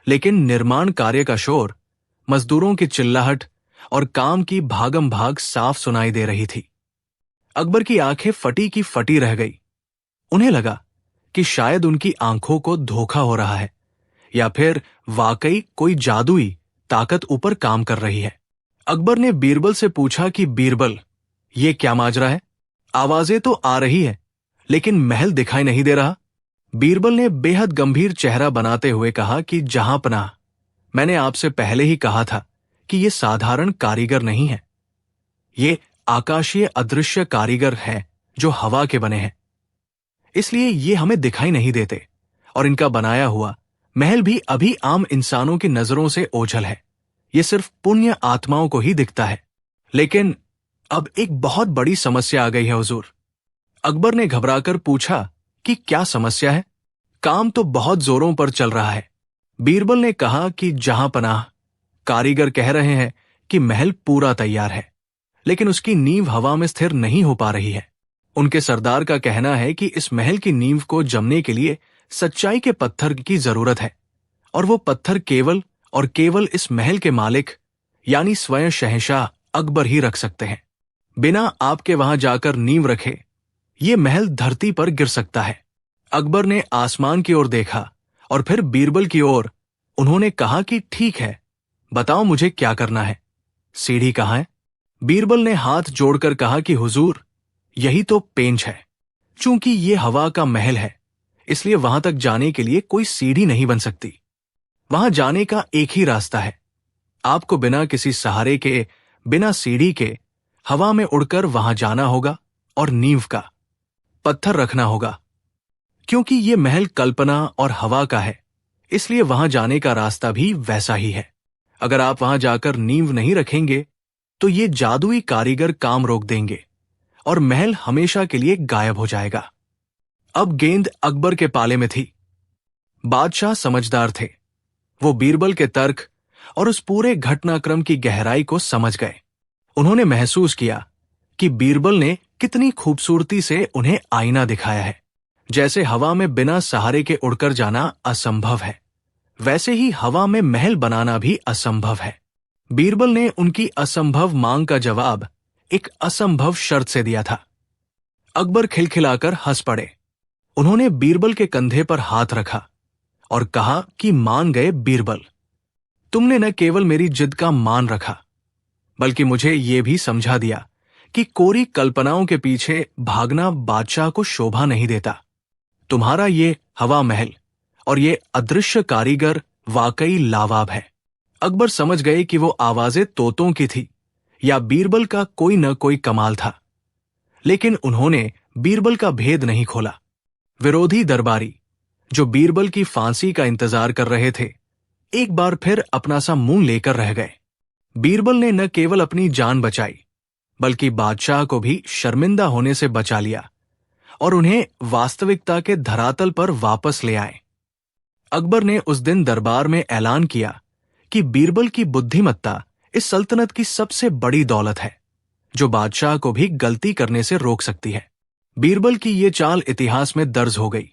लेकिन निर्माण कार्य का शोर, मजदूरों की चिल्लाहट और काम की भागम भाग साफ सुनाई दे रही थी। अकबर की आंखें फटी की फटी रह गई। उन्हें लगा कि शायद उनकी आंखों को धोखा हो रहा है या फिर वाकई कोई जादुई ताकत ऊपर काम कर रही है। अकबर ने बीरबल से पूछा कि बीरबल, ये क्या माजरा है? आवाजें तो आ रही है, लेकिन महल दिखाई नहीं दे रहा। बीरबल ने बेहद गंभीर चेहरा बनाते हुए कहा कि जहां पनाह, मैंने आपसे पहले ही कहा था कि ये साधारण कारीगर नहीं है, ये आकाशीय अदृश्य कारीगर हैं जो हवा के बने हैं, इसलिए ये हमें दिखाई नहीं देते और इनका बनाया हुआ महल भी अभी आम इंसानों की नजरों से ओझल है। ये सिर्फ पुण्य आत्माओं को ही दिखता है। लेकिन अब एक बहुत बड़ी समस्या आ गई है हुजूर। अकबर ने घबराकर पूछा कि क्या समस्या है? काम तो बहुत जोरों पर चल रहा है। बीरबल ने कहा कि जहां पनाह, कारीगर कह रहे हैं कि महल पूरा तैयार है, लेकिन उसकी नींव हवा में स्थिर नहीं हो पा रही है। उनके सरदार का कहना है कि इस महल की नींव को जमने के लिए सच्चाई के पत्थर की जरूरत है, और वो पत्थर केवल और केवल इस महल के मालिक यानी स्वयं शहंशाह अकबर ही रख सकते हैं। बिना आपके वहां जाकर नींव रखे ये महल धरती पर गिर सकता है। अकबर ने आसमान की ओर देखा और फिर बीरबल की ओर। उन्होंने कहा कि ठीक है, बताओ मुझे क्या करना है, सीढ़ी कहाँ है? बीरबल ने हाथ जोड़कर कहा कि हुजूर, यही तो पेंच है। चूंकि ये हवा का महल है, इसलिए वहां तक जाने के लिए कोई सीढ़ी नहीं बन सकती। वहां जाने का एक ही रास्ता है, आपको बिना किसी सहारे के, बिना सीढ़ी के हवा में उड़कर वहां जाना होगा और नींव का पत्थर रखना होगा। क्योंकि ये महल कल्पना और हवा का है, इसलिए वहां जाने का रास्ता भी वैसा ही है। अगर आप वहां जाकर नींव नहीं रखेंगे तो ये जादुई कारीगर काम रोक देंगे और महल हमेशा के लिए गायब हो जाएगा। अब गेंद अकबर के पाले में थी। बादशाह समझदार थे। वो बीरबल के तर्क और उस पूरे घटनाक्रम की गहराई को समझ गए। उन्होंने महसूस किया कि बीरबल ने कितनी खूबसूरती से उन्हें आईना दिखाया है। जैसे हवा में बिना सहारे के उड़कर जाना असंभव है, वैसे ही हवा में महल बनाना भी असंभव है। बीरबल ने उनकी असंभव मांग का जवाब एक असंभव शर्त से दिया था। अकबर खिलखिलाकर हंस पड़े। उन्होंने बीरबल के कंधे पर हाथ रखा और कहा कि मान गए बीरबल, तुमने न केवल मेरी जिद का मान रखा, बल्कि मुझे यह भी समझा दिया कि कोरी कल्पनाओं के पीछे भागना बादशाह को शोभा नहीं देता। तुम्हारा ये हवा महल और ये अदृश्य कारीगर वाकई लावाब है। अकबर समझ गए कि वो आवाजें तोतों की थी या बीरबल का कोई न कोई कमाल था, लेकिन उन्होंने बीरबल का भेद नहीं खोला। विरोधी दरबारी जो बीरबल की फांसी का इंतजार कर रहे थे, एक बार फिर अपना सा मुंह लेकर रह गए। बीरबल ने न केवल अपनी जान बचाई, बल्कि बादशाह को भी शर्मिंदा होने से बचा लिया और उन्हें वास्तविकता के धरातल पर वापस ले आए। अकबर ने उस दिन दरबार में ऐलान किया कि बीरबल की बुद्धिमत्ता इस सल्तनत की सबसे बड़ी दौलत है, जो बादशाह को भी गलती करने से रोक सकती है। बीरबल की ये चाल इतिहास में दर्ज हो गई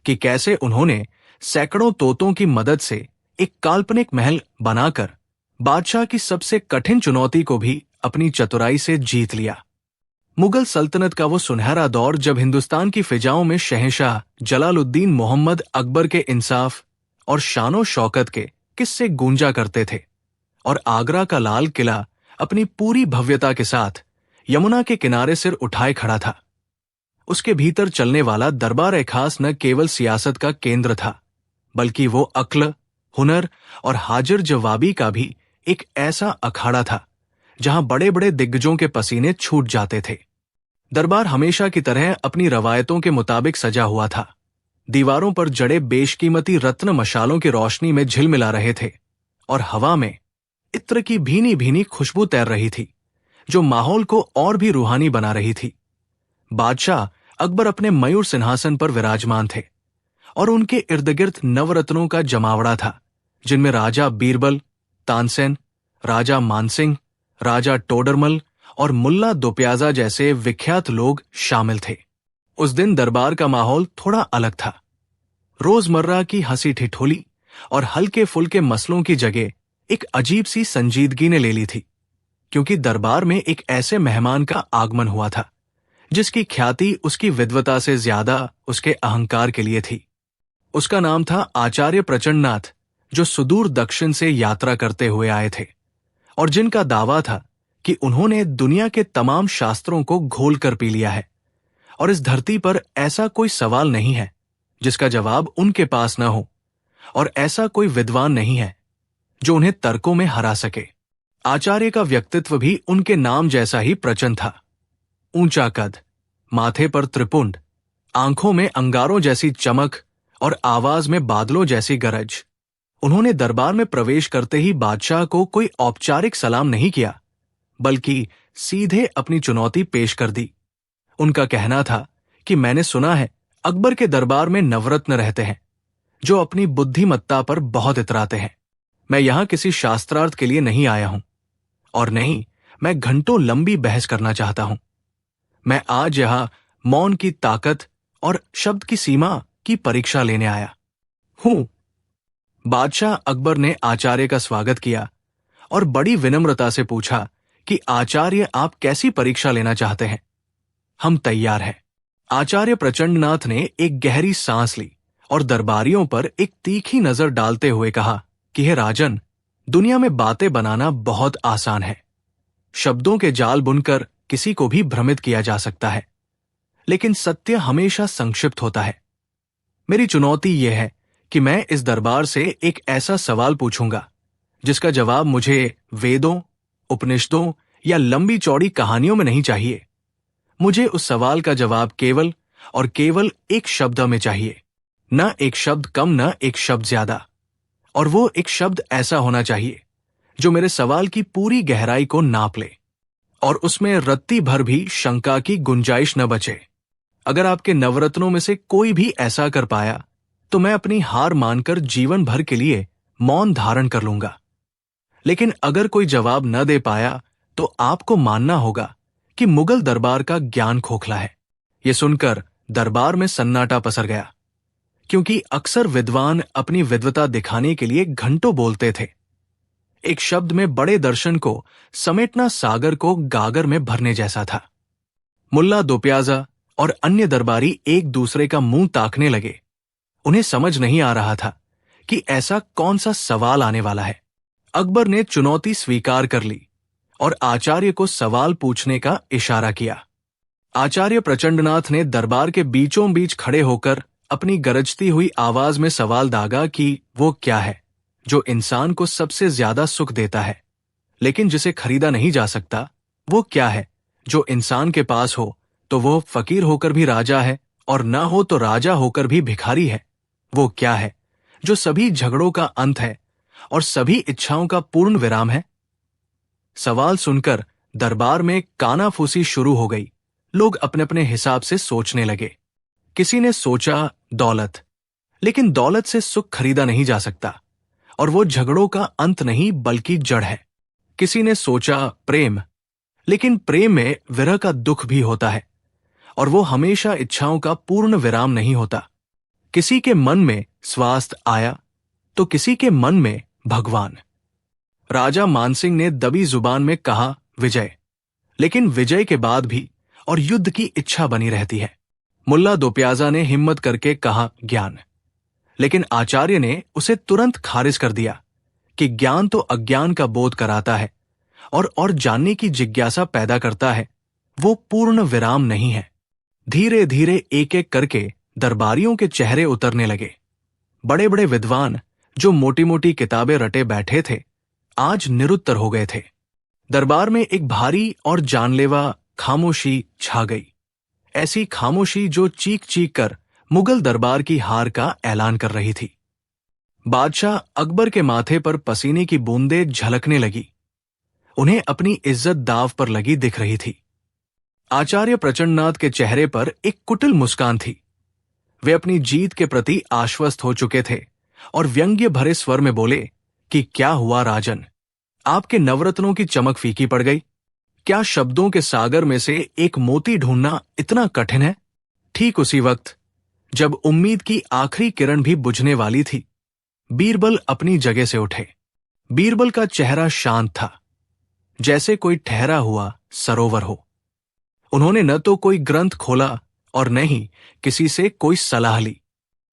कि कैसे उन्होंने सैकड़ों तोतों की मदद से एक काल्पनिक महल बनाकर बादशाह की सबसे कठिन चुनौती को भी अपनी चतुराई से जीत लिया। मुगल सल्तनत का वो सुनहरा दौर जब हिंदुस्तान की फिजाओं में शहंशाह जलालुद्दीन मोहम्मद अकबर के इंसाफ और शानो शौकत के किस्से गूंजा करते थे और आगरा का लाल किला अपनी पूरी भव्यता के साथ यमुना के किनारे सिर उठाए खड़ा था। उसके भीतर चलने वाला दरबार खास न केवल सियासत का केंद्र था, बल्कि वो अक्ल, हुनर और हाजिर जवाबी का भी एक ऐसा अखाड़ा था जहां बड़े बड़े दिग्गजों के पसीने छूट जाते थे। दरबार हमेशा की तरह अपनी रवायतों के मुताबिक सजा हुआ था। दीवारों पर जड़े बेशकीमती रत्न मशालों की रोशनी में झिलमिला रहे थे और हवा में इत्र की भीनी भीनी खुशबू तैर रही थी, जो माहौल को और भी रूहानी बना रही थी। बादशाह अकबर अपने मयूर सिंहासन पर विराजमान थे और उनके इर्द गिर्द नवरत्नों का जमावड़ा था, जिनमें राजा बीरबल, तानसेन, राजा मानसिंह, राजा टोडरमल और मुल्ला दोप्याजा जैसे विख्यात लोग शामिल थे। उस दिन दरबार का माहौल थोड़ा अलग था। रोजमर्रा की हंसी ठिठोली और हल्के फुल्के मसलों की जगह एक अजीब सी संजीदगी ने ले ली थी, क्योंकि दरबार में एक ऐसे मेहमान का आगमन हुआ था जिसकी ख्याति उसकी विद्वता से ज्यादा उसके अहंकार के लिए थी। उसका नाम था आचार्य प्रचंडनाथ, जो सुदूर दक्षिण से यात्रा करते हुए आए थे और जिनका दावा था कि उन्होंने दुनिया के तमाम शास्त्रों को घोल कर पी लिया है और इस धरती पर ऐसा कोई सवाल नहीं है जिसका जवाब उनके पास न हो, और ऐसा कोई विद्वान नहीं है जो उन्हें तर्कों में हरा सके। आचार्य का व्यक्तित्व भी उनके नाम जैसा ही प्रचंड था। ऊंचा कद, माथे पर त्रिपुंड, आंखों में अंगारों जैसी चमक और आवाज में बादलों जैसी गरज। उन्होंने दरबार में प्रवेश करते ही बादशाह को कोई औपचारिक सलाम नहीं किया, बल्कि सीधे अपनी चुनौती पेश कर दी। उनका कहना था कि मैंने सुना है अकबर के दरबार में नवरत्न रहते हैं जो अपनी बुद्धिमत्ता पर बहुत इतराते हैं। मैं यहां किसी शास्त्रार्थ के लिए नहीं आया हूं, और नहीं मैं घंटों लंबी बहस करना चाहता हूं। मैं आज यहां मौन की ताकत और शब्द की सीमा की परीक्षा लेने आया हूं। बादशाह अकबर ने आचार्य का स्वागत किया और बड़ी विनम्रता से पूछा कि आचार्य, आप कैसी परीक्षा लेना चाहते हैं? हम तैयार हैं। आचार्य प्रचंडनाथ ने एक गहरी सांस ली और दरबारियों पर एक तीखी नजर डालते हुए कहा कि हे राजन, दुनिया में बातें बनाना बहुत आसान है। शब्दों के जाल बुनकर किसी को भी भ्रमित किया जा सकता है, लेकिन सत्य हमेशा संक्षिप्त होता है। मेरी चुनौती यह है कि मैं इस दरबार से एक ऐसा सवाल पूछूंगा जिसका जवाब मुझे वेदों, उपनिषदों या लंबी चौड़ी कहानियों में नहीं चाहिए। मुझे उस सवाल का जवाब केवल और केवल एक शब्द में चाहिए, न एक शब्द कम न एक शब्द ज्यादा। और वो एक शब्द ऐसा होना चाहिए जो मेरे सवाल की पूरी गहराई को नाप ले और उसमें रत्ती भर भी शंका की गुंजाइश न बचे। अगर आपके नवरत्नों में से कोई भी ऐसा कर पाया तो मैं अपनी हार मानकर जीवन भर के लिए मौन धारण कर लूंगा। लेकिन अगर कोई जवाब न दे पाया तो आपको मानना होगा कि मुगल दरबार का ज्ञान खोखला है। यह सुनकर दरबार में सन्नाटा पसर गया, क्योंकि अक्सर विद्वान अपनी विद्वता दिखाने के लिए घंटों बोलते थे। एक शब्द में बड़े दर्शन को समेटना सागर को गागर में भरने जैसा था। मुल्ला दो प्याजा और अन्य दरबारी एक दूसरे का मुंह ताकने लगे। उन्हें समझ नहीं आ रहा था कि ऐसा कौन सा सवाल आने वाला है। अकबर ने चुनौती स्वीकार कर ली और आचार्य को सवाल पूछने का इशारा किया। आचार्य प्रचंडनाथ ने दरबार के बीचों बीच खड़े होकर अपनी गरजती हुई आवाज में सवाल दागा कि वो क्या है जो इंसान को सबसे ज्यादा सुख देता है लेकिन जिसे खरीदा नहीं जा सकता। वो क्या है जो इंसान के पास हो तो वो फकीर होकर भी राजा है और ना हो तो राजा होकर भी भिखारी है। वो क्या है जो सभी झगड़ों का अंत है और सभी इच्छाओं का पूर्ण विराम है। सवाल सुनकर दरबार में कानाफूसी शुरू हो गई। लोग अपने अपने हिसाब से सोचने लगे। किसी ने सोचा दौलत, लेकिन दौलत से सुख खरीदा नहीं जा सकता और वो झगड़ों का अंत नहीं बल्कि जड़ है। किसी ने सोचा प्रेम, लेकिन प्रेम में विरह का दुख भी होता है और वो हमेशा इच्छाओं का पूर्ण विराम नहीं होता। किसी के मन में स्वास्थ्य आया तो किसी के मन में भगवान। राजा मानसिंह ने दबी जुबान में कहा विजय, लेकिन विजय के बाद भी और युद्ध की इच्छा बनी रहती है। मुल्ला दो प्याजा ने हिम्मत करके कहा ज्ञान, लेकिन आचार्य ने उसे तुरंत खारिज कर दिया कि ज्ञान तो अज्ञान का बोध कराता है और जानने की जिज्ञासा पैदा करता है, वो पूर्ण विराम नहीं है। धीरे धीरे एक एक करके दरबारियों के चेहरे उतरने लगे। बड़े बड़े विद्वान जो मोटी मोटी किताबें रटे बैठे थे आज निरुत्तर हो गए थे। दरबार में एक भारी और जानलेवा खामोशी छा गई, ऐसी खामोशी जो चीख चीख कर मुगल दरबार की हार का ऐलान कर रही थी। बादशाह अकबर के माथे पर पसीने की बूंदें झलकने लगी। उन्हें अपनी इज्जत दांव पर लगी दिख रही थी। आचार्य प्रचंडनाथ के चेहरे पर एक कुटिल मुस्कान थी। वे अपनी जीत के प्रति आश्वस्त हो चुके थे और व्यंग्य भरे स्वर में बोले कि क्या हुआ राजन, आपके नवरत्नों की चमक फीकी पड़ गई? क्या शब्दों के सागर में से एक मोती ढूंढना इतना कठिन है? ठीक उसी वक्त जब उम्मीद की आखिरी किरण भी बुझने वाली थी, बीरबल अपनी जगह से उठे। बीरबल का चेहरा शांत था, जैसे कोई ठहरा हुआ सरोवर हो। उन्होंने न तो कोई ग्रंथ खोला और न ही किसी से कोई सलाह ली।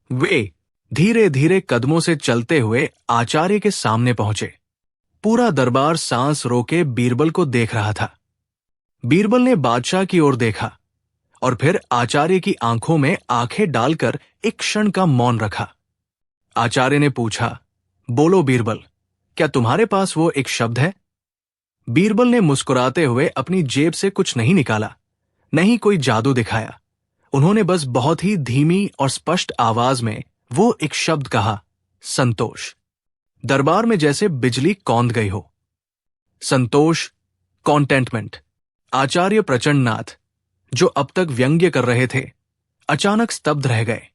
वे धीरे धीरे कदमों से चलते हुए आचार्य के सामने पहुंचे। पूरा दरबार सांस रोके बीरबल को देख रहा था। बीरबल ने बादशाह की ओर देखा और फिर आचार्य की आंखों में आंखें डालकर एक क्षण का मौन रखा। आचार्य ने पूछा, बोलो बीरबल, क्या तुम्हारे पास वो एक शब्द है? बीरबल ने मुस्कुराते हुए अपनी जेब से कुछ नहीं निकाला, नहीं कोई जादू दिखाया। उन्होंने बस बहुत ही धीमी और स्पष्ट आवाज में वो एक शब्द कहा, संतोष। दरबार में जैसे बिजली कौंध गई हो। संतोष, कॉन्टेंटमेंट। आचार्य प्रचंडनाथ, जो अब तक व्यंग्य कर रहे थे, अचानक स्तब्ध रह गए।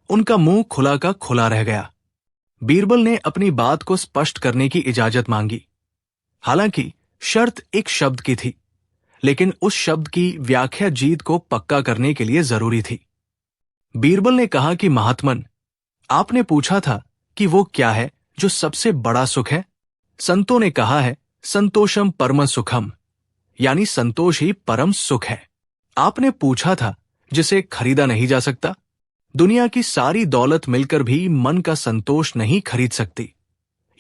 उनका मुंह खुला का खुला रह गया। बीरबल ने अपनी बात को स्पष्ट करने की इजाजत मांगी। हालांकि शर्त एक शब्द की थी, लेकिन उस शब्द की व्याख्या जीत को पक्का करने के लिए जरूरी थी। बीरबल ने कहा कि महात्मन, आपने पूछा था कि वो क्या है जो सबसे बड़ा सुख है। संतों ने कहा है संतोषम परम सुखम, यानी संतोष ही परम सुख है। आपने पूछा था जिसे खरीदा नहीं जा सकता। दुनिया की सारी दौलत मिलकर भी मन का संतोष नहीं खरीद सकती,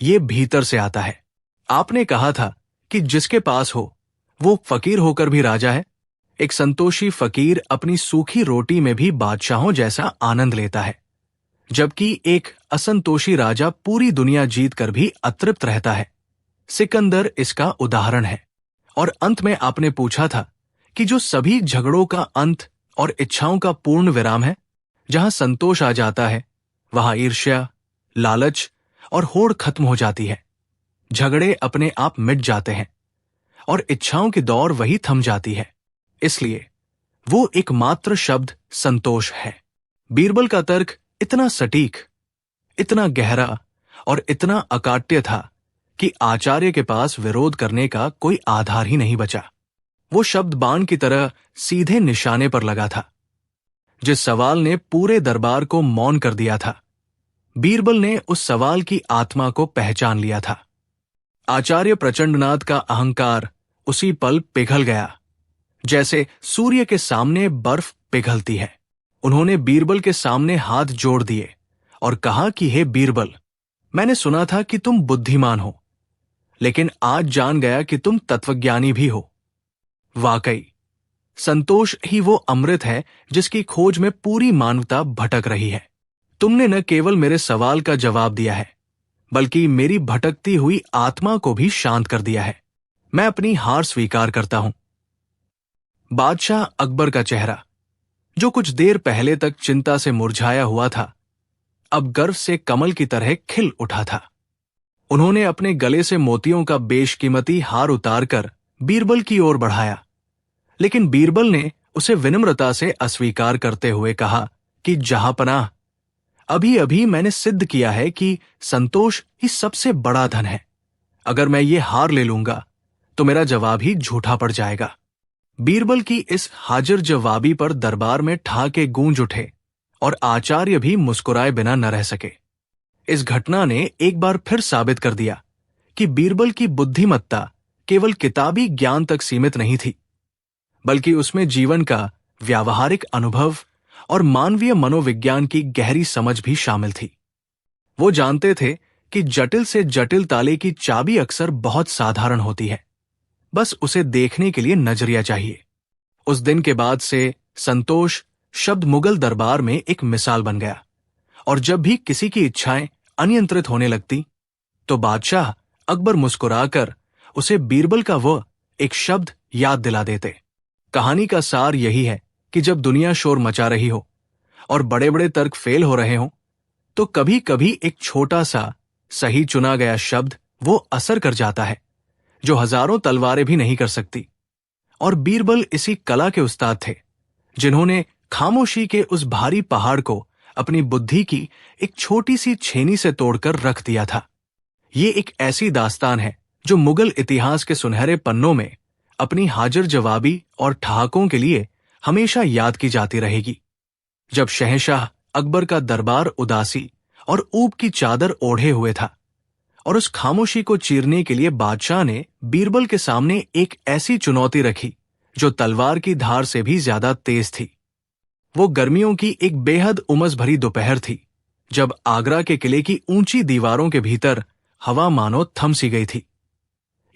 ये भीतर से आता है। आपने कहा था कि जिसके पास हो वो फकीर होकर भी राजा है। एक संतोषी फकीर अपनी सूखी रोटी में भी बादशाहों जैसा आनंद लेता है, जबकि एक असंतोषी राजा पूरी दुनिया जीत कर भी अतृप्त रहता है। सिकंदर इसका उदाहरण है। और अंत में आपने पूछा था कि जो सभी झगड़ों का अंत और इच्छाओं का पूर्ण विराम है, जहां संतोष आ जाता है वहां ईर्ष्या, लालच और होड़ खत्म हो जाती है। झगड़े अपने आप मिट जाते हैं और इच्छाओं की दौड़ वही थम जाती है। इसलिए वो एकमात्र शब्द संतोष है। बीरबल का तर्क इतना सटीक, इतना गहरा और इतना अकाट्य था कि आचार्य के पास विरोध करने का कोई आधार ही नहीं बचा। वो शब्द बाण की तरह सीधे निशाने पर लगा था। जिस सवाल ने पूरे दरबार को मौन कर दिया था, बीरबल ने उस सवाल की आत्मा को पहचान लिया था। आचार्य प्रचंडनाथ का अहंकार उसी पल पिघल गया, जैसे सूर्य के सामने बर्फ पिघलती है। उन्होंने बीरबल के सामने हाथ जोड़ दिए और कहा कि हे बीरबल, मैंने सुना था कि तुम बुद्धिमान हो, लेकिन आज जान गया कि तुम तत्वज्ञानी भी हो। वाकई संतोष ही वो अमृत है जिसकी खोज में पूरी मानवता भटक रही है। तुमने न केवल मेरे सवाल का जवाब दिया है, बल्कि मेरी भटकती हुई आत्मा को भी शांत कर दिया है। मैं अपनी हार स्वीकार करता हूं। बादशाह अकबर का चेहरा, जो कुछ देर पहले तक चिंता से मुरझाया हुआ था, अब गर्व से कमल की तरह खिल उठा था। उन्होंने अपने गले से मोतियों का बेशकीमती हार उतारकर बीरबल की ओर बढ़ाया, लेकिन बीरबल ने उसे विनम्रता से अस्वीकार करते हुए कहा कि जहांपनाह, अभी अभी मैंने सिद्ध किया है कि संतोष ही सबसे बड़ा धन है। अगर मैं ये हार ले लूंगा तो मेरा जवाब ही झूठा पड़ जाएगा। बीरबल की इस हाजिर जवाबी पर दरबार में ठहाके गूंज उठे और आचार्य भी मुस्कुराए बिना न रह सके। इस घटना ने एक बार फिर साबित कर दिया कि बीरबल की बुद्धिमत्ता केवल किताबी ज्ञान तक सीमित नहीं थी, बल्कि उसमें जीवन का व्यावहारिक अनुभव और मानवीय मनोविज्ञान की गहरी समझ भी शामिल थी। वो जानते थे कि जटिल से जटिल ताले की चाबी अक्सर बहुत साधारण होती है, बस उसे देखने के लिए नजरिया चाहिए। उस दिन के बाद से संतोष शब्द मुगल दरबार में एक मिसाल बन गया, और जब भी किसी की इच्छाएं अनियंत्रित होने लगती तो बादशाह अकबर मुस्कुराकर उसे बीरबल का वह एक शब्द याद दिला देते। कहानी का सार यही है कि जब दुनिया शोर मचा रही हो और बड़े बड़े तर्क फेल हो रहे हों, तो कभी कभी एक छोटा सा सही चुना गया शब्द वो असर कर जाता है जो हजारों तलवारें भी नहीं कर सकती। और बीरबल इसी कला के उस्ताद थे, जिन्होंने खामोशी के उस भारी पहाड़ को अपनी बुद्धि की एक छोटी सी छेनी से तोड़कर रख दिया था। ये एक ऐसी दास्तान है जो मुगल इतिहास के सुनहरे पन्नों में अपनी हाजिर जवाबी और ठहाकों के लिए हमेशा याद की जाती रहेगी। जब शहंशाह अकबर का दरबार उदासी और ऊब की चादर ओढ़े हुए था और उस खामोशी को चीरने के लिए बादशाह ने बीरबल के सामने एक ऐसी चुनौती रखी जो तलवार की धार से भी ज्यादा तेज थी। वो गर्मियों की एक बेहद उमस भरी दोपहर थी, जब आगरा के किले की ऊंची दीवारों के भीतर हवा मानो थम सी गई थी।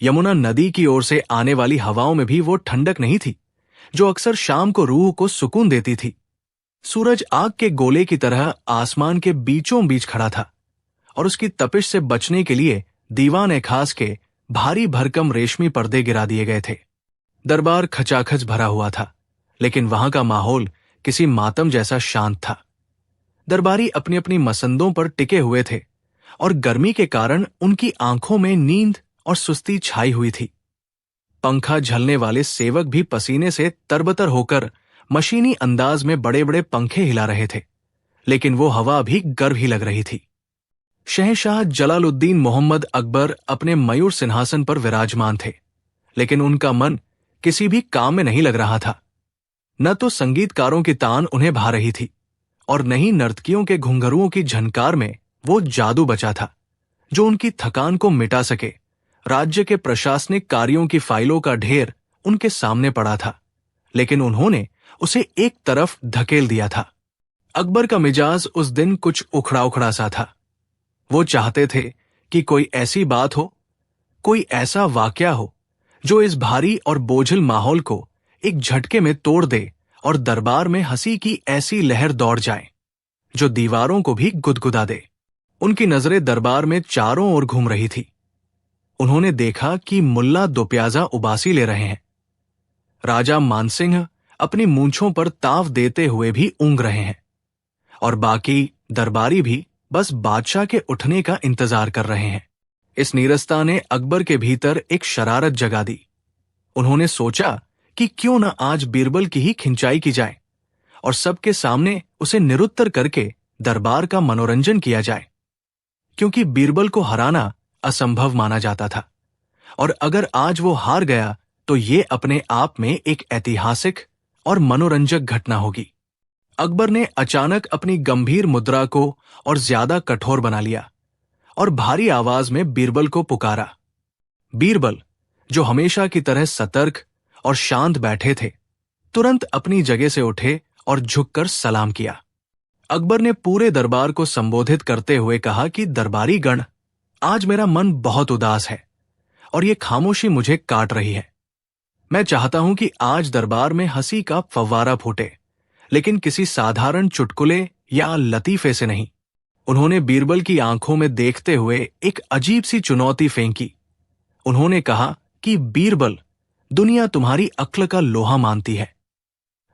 यमुना नदी की ओर से आने वाली हवाओं में भी वो ठंडक नहीं थी जो अक्सर शाम को रूह को सुकून देती थी। सूरज आग के गोले की तरह आसमान के बीचों बीच खड़ा था और उसकी तपिश से बचने के लिए दीवान ए खास के भारी भरकम रेशमी पर्दे गिरा दिए गए थे। दरबार खचाखच भरा हुआ था, लेकिन वहां का माहौल किसी मातम जैसा शांत था। दरबारी अपनी अपनी मसंदों पर टिके हुए थे और गर्मी के कारण उनकी आंखों में नींद और सुस्ती छाई हुई थी। पंखा झलने वाले सेवक भी पसीने से तरबतर होकर मशीनी अंदाज में बड़े बड़े पंखे हिला रहे थे, लेकिन वो हवा भी गर्व ही लग रही थी। शहंशाह जलालुद्दीन मोहम्मद अकबर अपने मयूर सिंहासन पर विराजमान थे, लेकिन उनका मन किसी भी काम में नहीं लग रहा था। न तो संगीतकारों की तान उन्हें भा रही थी और न ही नर्तकियों के घुंघरुओं की झनकार में वो जादू बचा था जो उनकी थकान को मिटा सके। राज्य के प्रशासनिक कार्यों की फाइलों का ढेर उनके सामने पड़ा था, लेकिन उन्होंने उसे एक तरफ धकेल दिया था। अकबर का मिजाज उस दिन कुछ उखड़ा उखड़ा सा था। वो चाहते थे कि कोई ऐसी बात हो, कोई ऐसा वाकया हो जो इस भारी और बोझिल माहौल को एक झटके में तोड़ दे और दरबार में हंसी की ऐसी लहर दौड़ जाए जो दीवारों को भी गुदगुदा दे। उनकी नजरें दरबार में चारों ओर घूम रही थी। उन्होंने देखा कि मुल्ला दोप्याजा उबासी ले रहे हैं, राजा मानसिंह अपनी मूंछों पर ताव देते हुए भी ऊँग रहे हैं, और बाकी दरबारी भी बस बादशाह के उठने का इंतजार कर रहे हैं। इस नीरसता ने अकबर के भीतर एक शरारत जगा दी। उन्होंने सोचा कि क्यों न आज बीरबल की ही खिंचाई की जाए और सबके सामने उसे निरुत्तर करके दरबार का मनोरंजन किया जाए, क्योंकि बीरबल को हराना असंभव माना जाता था और अगर आज वो हार गया तो ये अपने आप में एक ऐतिहासिक और मनोरंजक घटना होगी। अकबर ने अचानक अपनी गंभीर मुद्रा को और ज्यादा कठोर बना लिया और भारी आवाज में बीरबल को पुकारा। बीरबल, जो हमेशा की तरह सतर्क और शांत बैठे थे, तुरंत अपनी जगह से उठे और झुककर सलाम किया। अकबर ने पूरे दरबार को संबोधित करते हुए कहा कि दरबारी गण, आज मेरा मन बहुत उदास है और ये खामोशी मुझे काट रही है। मैं चाहता हूं कि आज दरबार में हंसी का फव्वारा फूटे, लेकिन किसी साधारण चुटकुले या लतीफे से नहीं। उन्होंने बीरबल की आंखों में देखते हुए एक अजीब सी चुनौती फेंकी। उन्होंने कहा कि बीरबल, दुनिया तुम्हारी अक्ल का लोहा मानती है,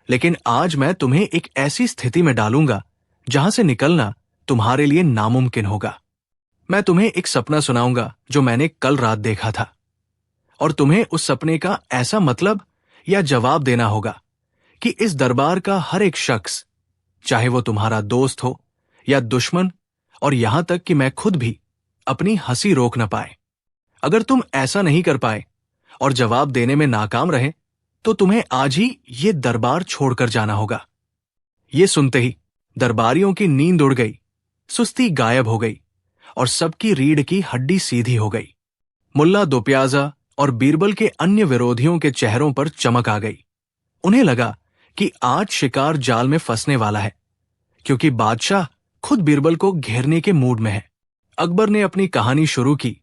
लेकिन आज मैं तुम्हें एक ऐसी स्थिति में डालूंगा जहां से निकलना तुम्हारे लिए नामुमकिन होगा। मैं तुम्हें एक सपना सुनाऊंगा जो मैंने कल रात देखा था, और तुम्हें उस सपने का ऐसा मतलब या जवाब देना होगा कि इस दरबार का हर एक शख्स, चाहे वो तुम्हारा दोस्त हो या दुश्मन, और यहां तक कि मैं खुद भी, अपनी हंसी रोक न पाए। अगर तुम ऐसा नहीं कर पाए और जवाब देने में नाकाम रहे तो तुम्हें आज ही ये दरबार छोड़कर जाना होगा। ये सुनते ही दरबारियों की नींद उड़ गई, सुस्ती गायब हो गई और सबकी रीढ़ की हड्डी सीधी हो गई। मुल्ला दोप्याजा और बीरबल के अन्य विरोधियों के चेहरों पर चमक आ गई। उन्हें लगा कि आज शिकार जाल में फंसने वाला है, क्योंकि बादशाह खुद बीरबल को घेरने के मूड में है। अकबर ने अपनी कहानी शुरू की।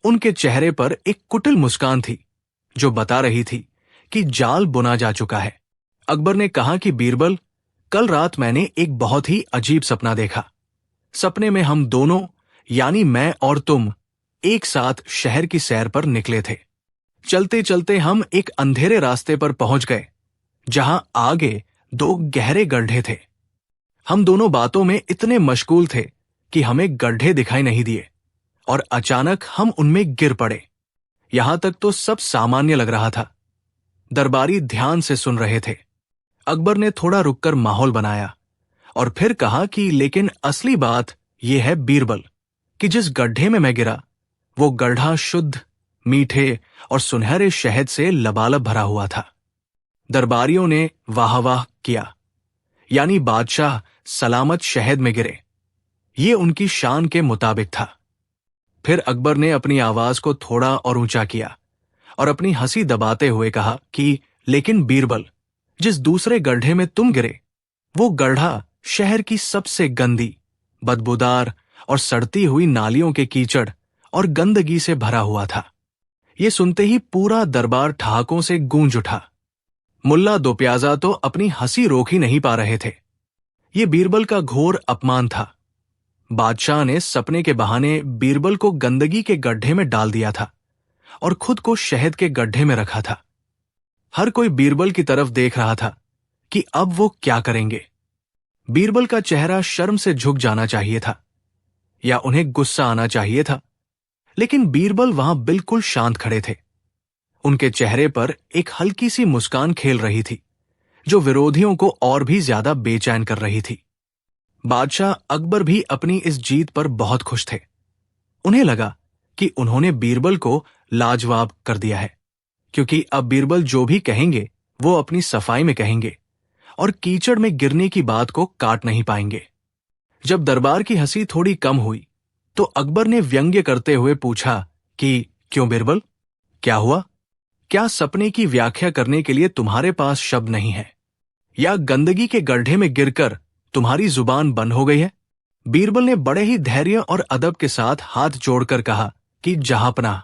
उनके चेहरे पर एक कुटिल मुस्कान थी जो बता रही थी कि जाल बुना जा चुका है। अकबर ने कहा कि बीरबल, कल रात मैंने एक बहुत ही अजीब सपना देखा। सपने में हम दोनों, यानी मैं और तुम, एक साथ शहर की सैर पर निकले थे। चलते चलते हम एक अंधेरे रास्ते पर पहुंच गए जहां आगे दो गहरे गड्ढे थे। हम दोनों बातों में इतने मशगूल थे कि हमें गड्ढे दिखाई नहीं दिए और अचानक हम उनमें गिर पड़े। यहां तक तो सब सामान्य लग रहा था। दरबारी ध्यान से सुन रहे थे। अकबर ने थोड़ा रुककर माहौल बनाया और फिर कहा कि लेकिन असली बात यह है बीरबल, कि जिस गड्ढे में मैं गिरा वो गड्ढा शुद्ध, मीठे और सुनहरे शहद से लबालब भरा हुआ था। दरबारियों ने वाह वाह किया, यानी बादशाह सलामत शहद में गिरे। ये उनकी शान के मुताबिक था। फिर अकबर ने अपनी आवाज को थोड़ा और ऊंचा किया और अपनी हंसी दबाते हुए कहा कि लेकिन बीरबल, जिस दूसरे गड्ढे में तुम गिरे वो गड्ढा शहर की सबसे गंदी, बदबूदार और सड़ती हुई नालियों के कीचड़ और गंदगी से भरा हुआ था। ये सुनते ही पूरा दरबार ठहाकों से गूंज उठा। मुल्ला दोप्याजा तो अपनी हंसी रोक ही नहीं पा रहे थे। ये बीरबल का घोर अपमान था। बादशाह ने सपने के बहाने बीरबल को गंदगी के गड्ढे में डाल दिया था और खुद को शहद के गड्ढे में रखा था। हर कोई बीरबल की तरफ देख रहा था कि अब वो क्या करेंगे। बीरबल का चेहरा शर्म से झुक जाना चाहिए था या उन्हें गुस्सा आना चाहिए था, लेकिन बीरबल वहां बिल्कुल शांत खड़े थे। उनके चेहरे पर एक हल्की सी मुस्कान खेल रही थी जो विरोधियों को और भी ज्यादा बेचैन कर रही थी। बादशाह अकबर भी अपनी इस जीत पर बहुत खुश थे। उन्हें लगा कि उन्होंने बीरबल को लाजवाब कर दिया है, क्योंकि अब बीरबल जो भी कहेंगे वो अपनी सफाई में कहेंगे और कीचड़ में गिरने की बात को काट नहीं पाएंगे। जब दरबार की हंसी थोड़ी कम हुई तो अकबर ने व्यंग्य करते हुए पूछा कि क्यों बीरबल, क्या हुआ? क्या सपने की व्याख्या करने के लिए तुम्हारे पास शब्द नहीं है, या गंदगी के गड्ढे में गिरकर तुम्हारी जुबान बंद हो गई है? बीरबल ने बड़े ही धैर्य और अदब के साथ हाथ जोड़कर कहा कि जहांपनाह,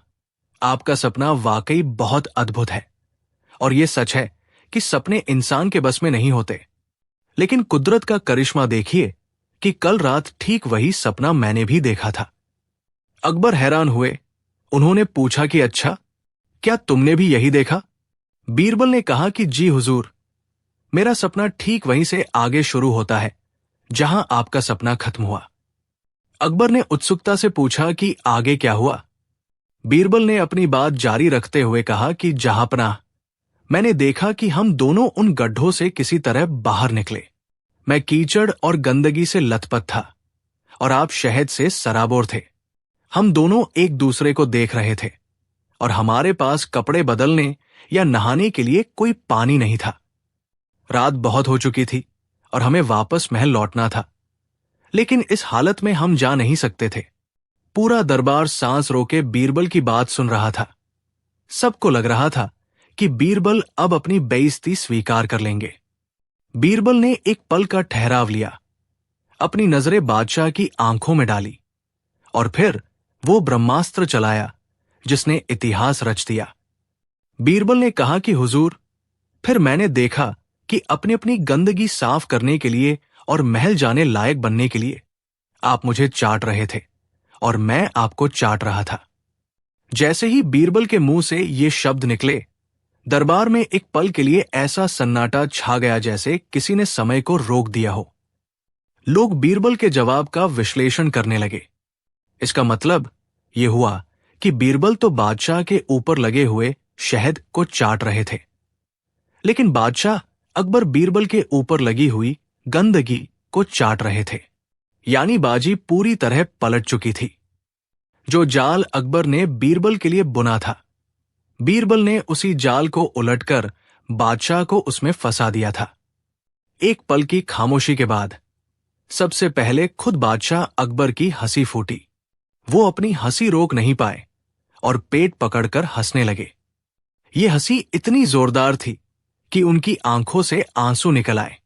आपका सपना वाकई बहुत अद्भुत है और यह सच है कि सपने इंसान के बस में नहीं होते, लेकिन कुदरत का करिश्मा देखिए कि कल रात ठीक वही सपना मैंने भी देखा था। अकबर हैरान हुए। उन्होंने पूछा कि अच्छा, क्या तुमने भी यही देखा? बीरबल ने कहा कि जी हुजूर, मेरा सपना ठीक वहीं से आगे शुरू होता है जहां आपका सपना खत्म हुआ। अकबर ने उत्सुकता से पूछा कि आगे क्या हुआ? बीरबल ने अपनी बात जारी रखते हुए कहा कि जहांपनाह, मैंने देखा कि हम दोनों उन गड्ढों से किसी तरह बाहर निकले। मैं कीचड़ और गंदगी से लथपथ था और आप शहद से सराबोर थे। हम दोनों एक दूसरे को देख रहे थे और हमारे पास कपड़े बदलने या नहाने के लिए कोई पानी नहीं था। रात बहुत हो चुकी थी और हमें वापस महल लौटना था, लेकिन इस हालत में हम जा नहीं सकते थे। पूरा दरबार सांस रोके बीरबल की बात सुन रहा था। सबको लग रहा था कि बीरबल अब अपनी बेइज्जती स्वीकार कर लेंगे। बीरबल ने एक पल का ठहराव लिया, अपनी नजरें बादशाह की आंखों में डाली और फिर वो ब्रह्मास्त्र चलाया जिसने इतिहास रच दिया। बीरबल ने कहा कि हुजूर, फिर मैंने देखा कि अपनी अपनी गंदगी साफ करने के लिए और महल जाने लायक बनने के लिए आप मुझे चाट रहे थे और मैं आपको चाट रहा था। जैसे ही बीरबल के मुंह से ये शब्द निकले, दरबार में एक पल के लिए ऐसा सन्नाटा छा गया जैसे किसी ने समय को रोक दिया हो। लोग बीरबल के जवाब का विश्लेषण करने लगे। इसका मतलब यह हुआ कि बीरबल तो बादशाह के ऊपर लगे हुए शहद को चाट रहे थे, लेकिन बादशाह अकबर बीरबल के ऊपर लगी हुई गंदगी को चाट रहे थे। यानी बाजी पूरी तरह पलट चुकी थी। जो जाल अकबर ने बीरबल के लिए बुना था, बीरबल ने उसी जाल को उलटकर बादशाह को उसमें फंसा दिया था। एक पल की खामोशी के बाद सबसे पहले खुद बादशाह अकबर की हंसी फूटी। वो अपनी हंसी रोक नहीं पाए और पेट पकड़कर हंसने लगे। ये हंसी इतनी जोरदार थी कि उनकी आंखों से आंसू निकल आए।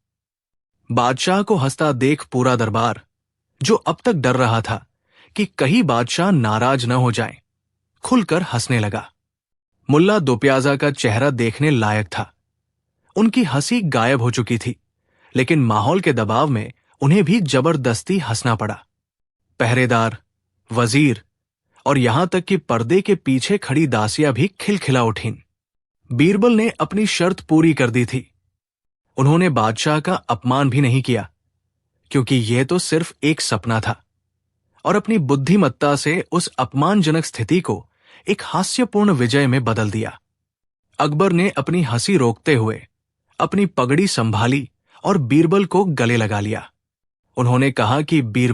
बादशाह को हंसता देख पूरा दरबार, जो अब तक डर रहा था कि कहीं बादशाह नाराज न हो जाए, खुलकर हंसने लगा। मुल्ला दोप्याजा का चेहरा देखने लायक था। उनकी हंसी गायब हो चुकी थी, लेकिन माहौल के दबाव में उन्हें भी जबरदस्ती हंसना पड़ा। पहरेदार, वजीर और यहां तक कि पर्दे के पीछे खड़ी दासियां भी खिलखिला उठीं। बीरबल ने अपनी शर्त पूरी कर दी थी। उन्होंने बादशाह का अपमान भी नहीं किया, क्योंकि यह तो सिर्फ एक सपना था, और अपनी बुद्धिमत्ता से उस अपमानजनक स्थिति को एक हास्यपूर्ण विजय में बदल दिया। अकबर ने अपनी हंसी रोकते हुए अपनी पगड़ी संभाली और बीरबल को गले लगा लिया। उन्होंने कहा कि बीरबल